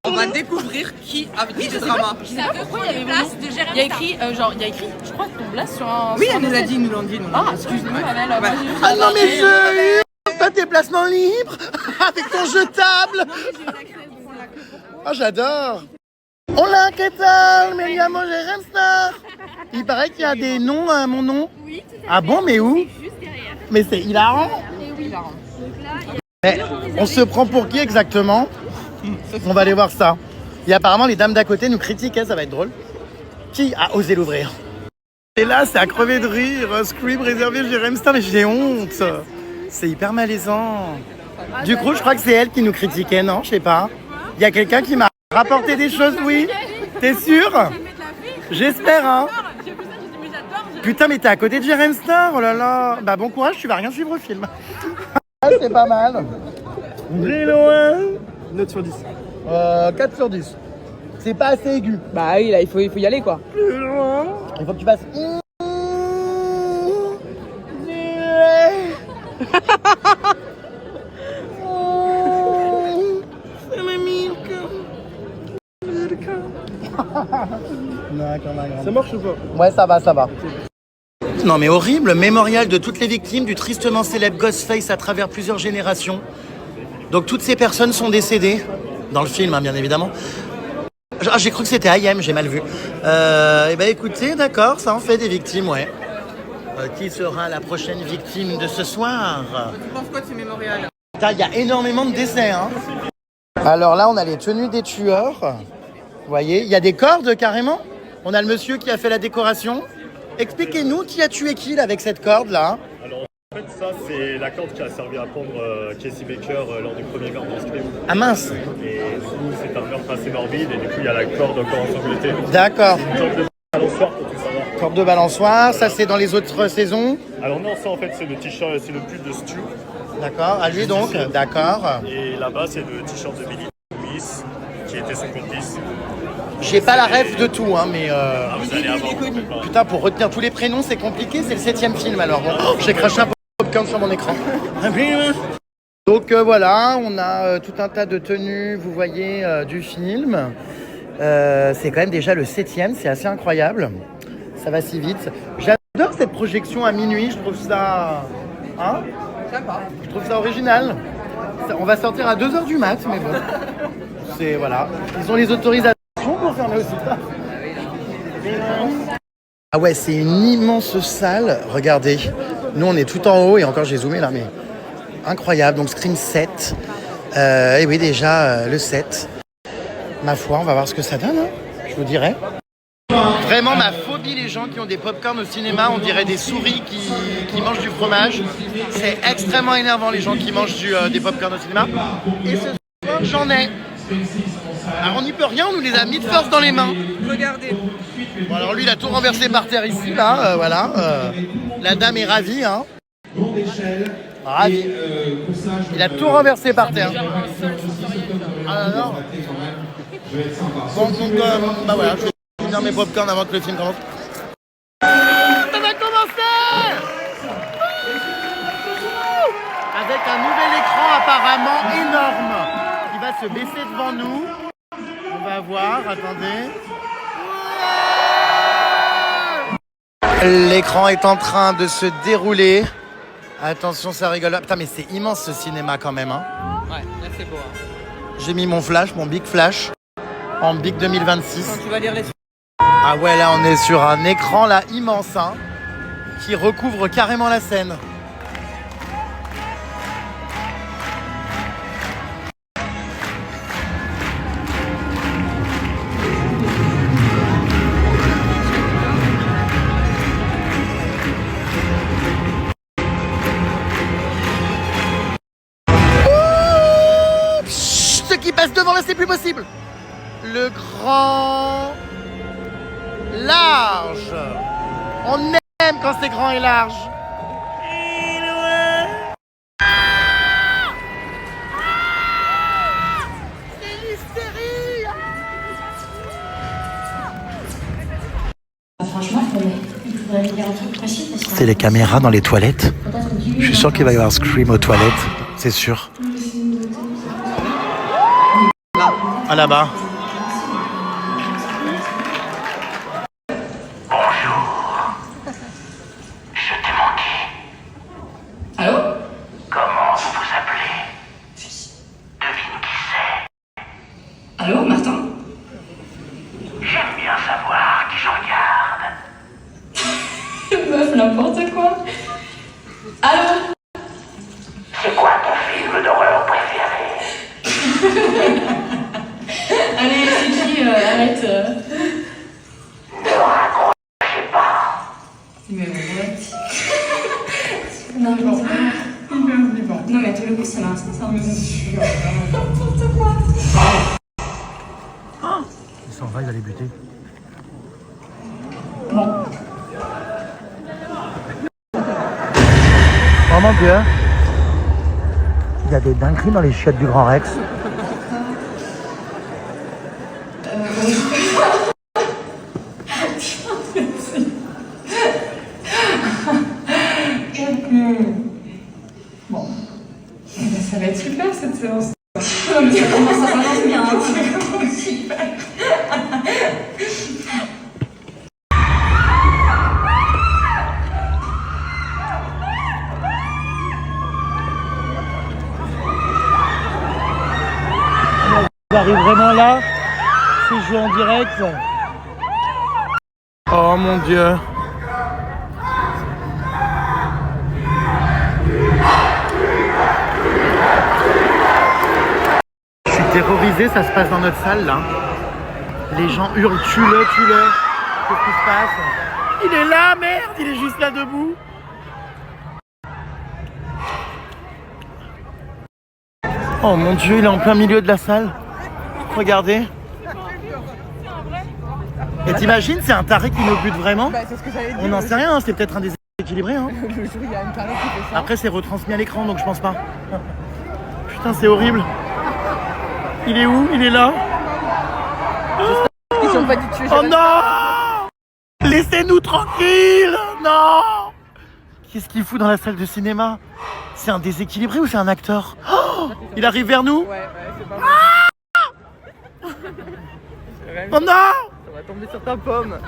Speaker 7: On va découvrir qui a dit ce drama. Pourquoi il y avait place de Jérém. Il y a écrit, je crois, ton blast sur un. Oui, elle nous l'a dit, ils nous l'ont dit. Ah, excuse-nous, Amel.
Speaker 1: Ah non mais je hurle. T'as tes placements libres avec ton jetable. Ah j'adore. Hola, ¿qué tal? Me llamo Jérém Star. Il paraît qu'il y a des noms à mon nom. Oui, tout à fait. Ah bon, mais où? Juste derrière. Mais c'est hilarant.
Speaker 7: Oui, hilarant.
Speaker 1: Mais on se prend pour qui exactement? On va aller voir ça. Et apparemment, les dames d'à côté nous critiquent, hein, ça va être drôle. Qui a osé l'ouvrir? Et là, c'est à crever de rire. Scream réservé Jérém Star, mais j'ai honte. C'est hyper malaisant. Du coup, je crois que c'est elle qui nous critiquait, non? Je sais pas. Il y a quelqu'un qui m'a rapporté des choses, oui. T'es sûr? J'espère, hein. Putain, mais t'es à côté de Jérém Star, oh là là. Bah bon courage, tu vas rien suivre au film. C'est pas mal. J'ai loin.
Speaker 4: Note sur 10.
Speaker 1: 4 sur 10. C'est pas assez aigu.
Speaker 5: Bah oui, là, il faut y aller, quoi.
Speaker 1: Il faut que tu fasses...
Speaker 4: Ça marche ou pas?
Speaker 1: Ouais, ça va, ça va. Non mais horrible, mémorial de toutes les victimes du tristement célèbre Ghostface à travers plusieurs générations. Donc toutes ces personnes sont décédées, dans le film hein, bien évidemment. Ah, j'ai cru que c'était Ayem, j'ai mal vu. Et ben écoutez, d'accord, ça en fait des victimes, ouais. Qui sera la prochaine victime de ce soir?
Speaker 7: Tu penses quoi de ces mémorials?
Speaker 1: Putain, il y a énormément de décès, hein. Alors là, on a les tenues des tueurs. Vous voyez, il y a des cordes carrément. On a le monsieur qui a fait la décoration. Expliquez-nous qui a tué qui là, avec cette corde là.
Speaker 8: Alors en fait ça c'est la corde qui a servi à pendre Casey Baker lors du premier meurtre dans Scream.
Speaker 1: Ah mince.
Speaker 8: Et du coup c'est un meurtre assez morbide et du coup il y a la corde encore ensanglantée.
Speaker 1: D'accord.
Speaker 8: Une corde de balançoire pour tout savoir.
Speaker 1: Corde de balançoire, ça c'est dans les autres saisons.
Speaker 8: Alors non ça en fait c'est le t-shirt, c'est le pull de Stu.
Speaker 1: D'accord, à lui donc, d'accord.
Speaker 8: Et là-bas c'est le t-shirt de Billy Lewis qui était son complice.
Speaker 1: J'ai pas la ref de tout, hein, mais
Speaker 8: Ah, vous allez avoir
Speaker 1: putain, pour retenir tous les prénoms, c'est compliqué, c'est le 7e film alors. Bon, j'ai craché un popcorn sur mon écran. Donc voilà, on a tout un tas de tenues, vous voyez, du film. C'est quand même déjà le 7e, c'est assez incroyable. Ça va si vite. J'adore cette projection à minuit, je trouve ça... Hein? Je trouve ça original. On va sortir à 2h du mat, mais bon. C'est, voilà. Ils ont les autorisations pour fermer aussi ça. Ah ouais, c'est une immense salle. Regardez, nous on est tout en haut et encore j'ai zoomé là, mais incroyable. Donc Scream 7. Et oui, déjà le 7. Ma foi, on va voir ce que ça donne. Hein. Je vous dirai. Vraiment ma phobie, les gens qui ont des pop-corn au cinéma, on dirait des souris qui mangent du fromage. C'est extrêmement énervant les gens qui mangent des pop-corn au cinéma. Et ce soir, j'en ai. Alors on n'y peut rien, on nous les a mis de force dans les mains.
Speaker 5: Regardez.
Speaker 1: Bon, alors lui il a tout renversé par terre ici, là, voilà. La dame est ravie, hein. Ravie. Il a tout renversé par terre. Ah non. Bon, donc, bah voilà, je vais finir mes popcorn avant que le film commence. Ça va commencer! Avec un nouvel écran apparemment énorme qui va se baisser devant nous. On va voir, attendez. L'écran est en train de se dérouler. Attention, ça rigole. Putain, mais c'est immense ce cinéma quand même. Hein.
Speaker 7: Ouais, là c'est beau. Hein.
Speaker 1: J'ai mis mon flash, mon big flash, en big 2026.
Speaker 7: Quand tu vas lire les...
Speaker 1: Ah ouais, là on est sur un écran là immense, hein, qui recouvre carrément la scène. Ce qui passe devant là, c'est plus possible. Le grand large. On aime quand c'est grand et large. C'est l'hystérie.
Speaker 9: Franchement, il faudrait dire un truc précis. Parce que...
Speaker 1: C'est les caméras dans les toilettes. Je suis sûr qu'il va y avoir Scream aux toilettes, c'est sûr. Ah là-bas.
Speaker 9: Allô?
Speaker 10: Comment vous vous appelez? Devine qui c'est.
Speaker 9: Allô, Martin?
Speaker 10: J'aime bien savoir qui je regarde.
Speaker 9: Meuf, n'importe quoi. Allô?
Speaker 10: C'est quoi ton film d'horreur préféré?
Speaker 9: Allez, c'est qui? Arrête.
Speaker 10: Ne raccrochez pas.
Speaker 9: Mais ouais. N'importe quoi. que c'est maintenant, ça n'importe quoi.
Speaker 1: Il s'en va, il va les buter.
Speaker 9: Bon.
Speaker 1: Oh mon Dieu. Il y a des dingueries dans les chiottes du Grand Rex.
Speaker 9: Bon. Ça va être super cette séance. Ça commence à balance bien. Super.
Speaker 1: J'arrive vraiment là. C'est joué en direct. Oh mon Dieu. Je suis terrorisé, ça se passe dans notre salle là. Les gens hurlent, tue-le, tue-le. Qu'est-ce qui se passe? Il est là, merde, il est juste là debout. Oh mon Dieu, il est en plein milieu de la salle. Regardez. Et t'imagines, c'est un taré qui nous bute vraiment?
Speaker 5: Bah, c'est ce que j'allais dire.
Speaker 1: On n'en sait rien, c'est peut-être un déséquilibré. Hein.
Speaker 5: Le jour, il y a une tarée qui fait ça.
Speaker 1: Après, c'est retransmis à l'écran, donc je pense pas. Putain, c'est horrible. Il est où? Il est là?
Speaker 5: Ils sont pas dit tuer.
Speaker 1: Oh non! Laissez-nous tranquilles! Non! Qu'est-ce qu'il fout dans la salle de cinéma? C'est un déséquilibré ou c'est un acteur? Oh, il arrive vers nous?
Speaker 5: Ouais, c'est pas
Speaker 1: mal. Oh non!
Speaker 5: Ça va tomber sur ta pomme.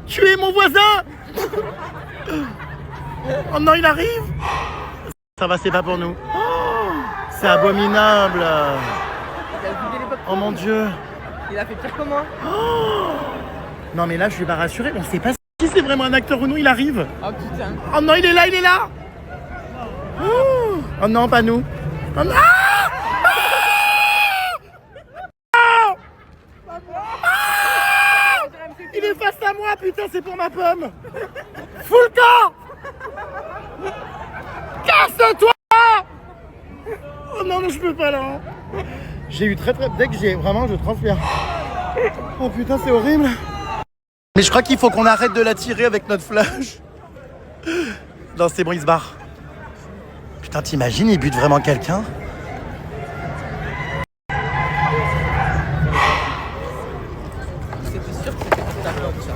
Speaker 1: Tuez mon voisin! Oh non, il arrive! Ça va, c'est pas pour nous. Oh, c'est abominable! Oh mon Dieu!
Speaker 5: Il a fait pire que moi.
Speaker 1: Oh, non mais là, je suis pas rassuré. On sait pas si c'est vraiment un acteur ou non, il arrive.
Speaker 5: Oh putain.
Speaker 1: Oh non, il est là, il est là! Oh non, pas nous. Oh non! Il est face à moi, putain, c'est pour ma pomme. Fous le camp! Casse-toi! Oh non, je peux pas là. J'ai eu très. Dès que j'ai vraiment, je transpire. Oh putain, c'est horrible. Mais je crois qu'il faut qu'on arrête de la tirer avec notre flash. Non, c'est bon, il se barre. Putain, t'imagines, il bute vraiment quelqu'un?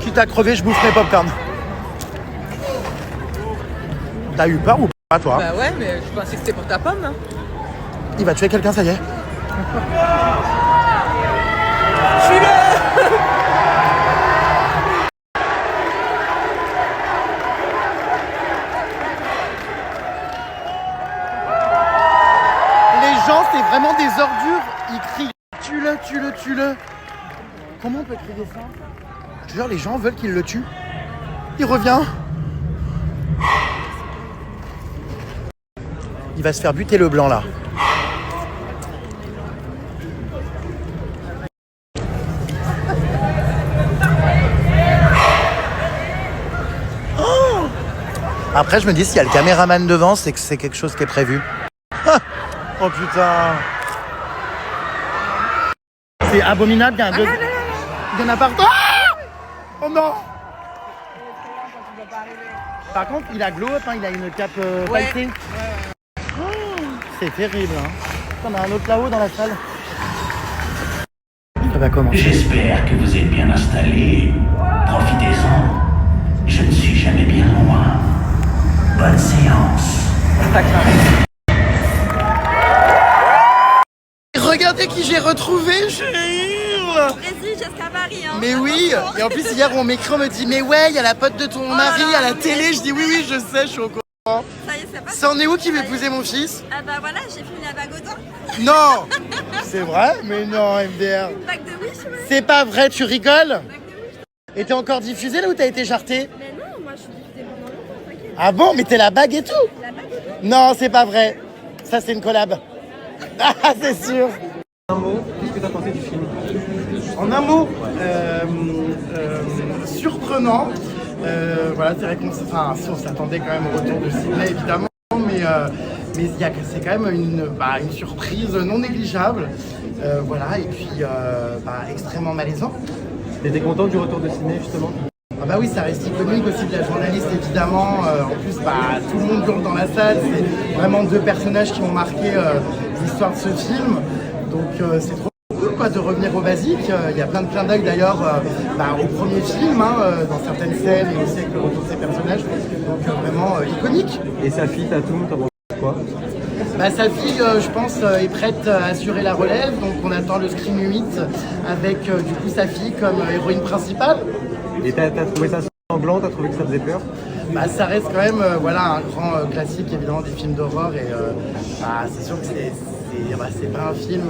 Speaker 1: Quitte à crever, je bouffe mes popcorn. T'as eu peur ou pas, toi?
Speaker 5: Bah ouais, mais je pensais que c'était pour ta pomme. Hein.
Speaker 1: Il va tuer quelqu'un, ça y est. Les gens, c'est vraiment des ordures. Ils crient tue-le, tue-le, tue-le. Comment on peut crier ça? Je te jure, les gens veulent qu'il le tue. Il revient. Il va se faire buter le blanc là. Oh, après, je me dis, s'il y a le caméraman devant, c'est que c'est quelque chose qui est prévu. Oh putain. C'est abominable, il y a un deux... Il y en a partout. Oh non. Par contre, il a glow up, hein, il a une cape pailletée. Oh, c'est terrible. Hein. On a un autre là-haut dans la salle. Ça va commencer.
Speaker 10: J'espère que vous êtes bien installés. Profitez-en. Je ne suis jamais bien loin. Bonne séance.
Speaker 1: Regardez qui j'ai retrouvé, chérie.
Speaker 11: Vas-y, Jessica Marie. Hein.
Speaker 1: Mais oui. Et en plus, hier, on m'écrit, on me dit, mais ouais, il y a la pote de ton mari à la télé. Je dis, oui, je sais, je suis au courant.
Speaker 11: Ça y est, c'est pas.
Speaker 1: C'en est où qui veut épouser mon fils?
Speaker 11: Ah bah voilà, j'ai fait la bague au doigt.
Speaker 1: Non. C'est vrai? Mais non, MDR.
Speaker 11: Une bague de Wish, ouais.
Speaker 1: C'est pas vrai, tu rigoles? Et t'es encore diffusé là ou t'as été jarté?
Speaker 11: Mais non, moi je suis diffusée pendant longtemps, t'inquiète.
Speaker 1: Ah bon, mais t'es la bague et tout?
Speaker 11: La bague et tout.
Speaker 1: Non, c'est pas vrai. Ça, c'est une collab. Ah, c'est sûr.
Speaker 4: Un mot, qu'est-ce que t'as pensé du film?
Speaker 1: En un mot, surprenant. Voilà, c'est vrai qu'on si on s'attendait quand même au retour de Sydney, évidemment, mais Mais c'est quand même une surprise non négligeable. Voilà, et puis extrêmement malaisant.
Speaker 4: T'étais content du retour de ciné justement?
Speaker 1: Ah bah oui, ça reste iconique aussi de la journaliste évidemment. En plus, tout le monde hurle dans la salle. C'est vraiment deux personnages qui ont marqué l'histoire de ce film. Donc c'est trop cool quoi, de revenir au basique. Il y a plein de clins d'œil d'ailleurs au premier film, dans certaines scènes et aussi avec le retour de ces personnages. Donc vraiment iconique.
Speaker 4: Et sa fille Tatoum, t'en penses quoi?
Speaker 1: Sa fille, je pense, est prête à assurer la relève. Donc on attend le Scream 8 avec du coup sa fille comme héroïne principale.
Speaker 4: Et t'as trouvé ça sanglant? T'as trouvé que ça faisait peur?
Speaker 1: Ça reste quand même un grand classique évidemment des films d'horreur et c'est sûr que c'est pas un film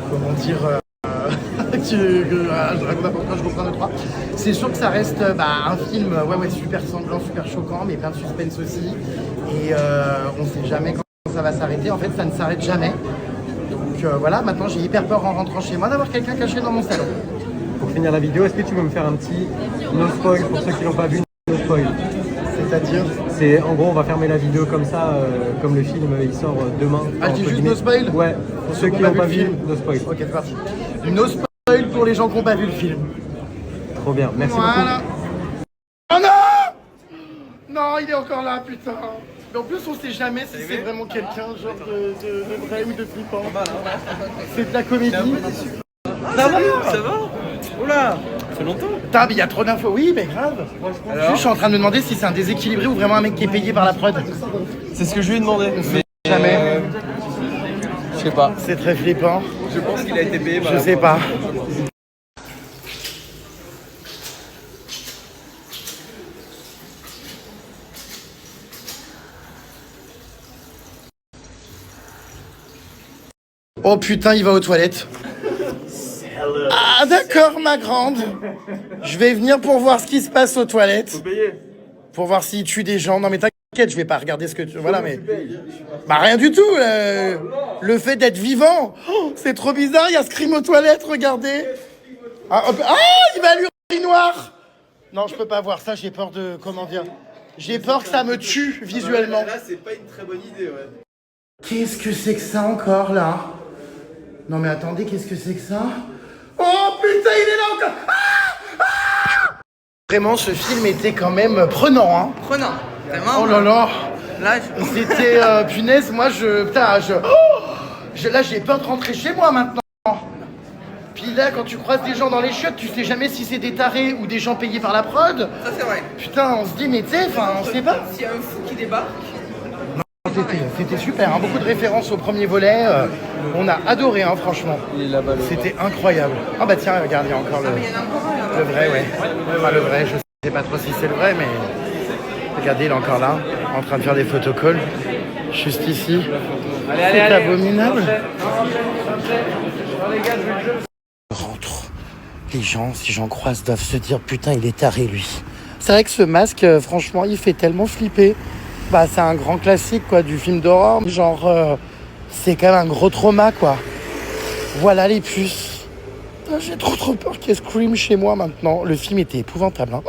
Speaker 1: comment dire je raconte n'importe quoi, je reprends deux trois. C'est sûr que ça reste un film super sanglant, super choquant, mais plein de suspense aussi. Et on sait jamais quand ça va s'arrêter. En fait, ça ne s'arrête jamais. Donc voilà, maintenant j'ai hyper peur en rentrant chez moi d'avoir quelqu'un caché dans mon salon.
Speaker 4: Pour finir la vidéo, est-ce que tu veux me faire un petit no spoil pour ceux qui l'ont pas vu? No spoil.
Speaker 1: C'est-à-dire?
Speaker 4: C'est en gros, on va fermer la vidéo comme ça, comme le film il sort demain.
Speaker 1: Ah, je dis juste no spoil?
Speaker 4: Ouais, pour ceux qui l'ont pas vu, no spoil.
Speaker 1: Ok, c'est parti. No spoil pour les gens qui n'ont pas vu le film.
Speaker 4: Trop bien, merci beaucoup.
Speaker 1: Oh non! Non, il est encore là, putain. Mais en plus, on sait jamais si c'est vraiment quelqu'un, genre de vrai ou de flippant. C'est de la comédie. Ça va?
Speaker 12: Oula, ça fait longtemps.
Speaker 1: Putain, mais il y a trop d'infos. Oui, mais grave. Je suis en train de me demander si c'est un déséquilibré ou vraiment un mec qui est payé par la prod.
Speaker 12: C'est ce que je lui ai demandé.
Speaker 1: Mais jamais.
Speaker 12: Je sais pas.
Speaker 1: C'est très flippant.
Speaker 12: Je pense qu'il a été payé par
Speaker 1: Je sais pas. Oh putain, il va aux toilettes. Ah d'accord, ma grande. Je vais venir pour voir ce qui se passe aux toilettes.
Speaker 12: Faut payer.
Speaker 1: Pour voir s'il tue des gens. Non mais t'inquiète, je vais pas regarder ce que tu... Voilà, mais... rien du tout. Le fait d'être vivant. Oh, c'est trop bizarre, il y a Scream aux toilettes, regardez. Il va à l'urinoir. Non, je peux pas voir ça, j'ai peur de... Comment dire? J'ai peur que ça me tue visuellement.
Speaker 12: Là, c'est pas une très bonne idée, ouais.
Speaker 1: Qu'est-ce que c'est que ça encore, là? Non mais attendez, qu'est-ce que c'est que ça? Oh putain, il est là encore! Vraiment, ce film était quand même prenant, hein?
Speaker 7: Prenant, vraiment.
Speaker 1: Oh là là!
Speaker 7: Là,
Speaker 1: c'était punaise, moi là j'ai peur de rentrer chez moi maintenant. Puis là, quand tu croises des gens dans les chiottes, tu sais jamais si c'est des tarés ou des gens payés par la prod.
Speaker 7: ça c'est vrai.
Speaker 1: Putain, on se dit, mais tu sais, on sait pas.
Speaker 7: S'il y a un fou qui débarque.
Speaker 1: C'était super, hein. Beaucoup de références au premier volet. On a adoré, hein, franchement. C'était incroyable. Ah bah tiens, regarde, il y a encore le vrai, ouais. Enfin, le vrai, je sais pas trop si c'est le vrai, mais regardez, il est encore là, en train de faire des photocalls. Juste ici. C'est abominable. Rentre. Les gens, si j'en croise, doivent se dire putain, il est taré lui. C'est vrai que ce masque, franchement, il fait tellement flipper. C'est un grand classique quoi du film d'horreur. Genre, c'est quand même un gros trauma quoi. Voilà les puces. J'ai trop peur qu'il y ait Scream chez moi maintenant. Le film était épouvantable. Hein.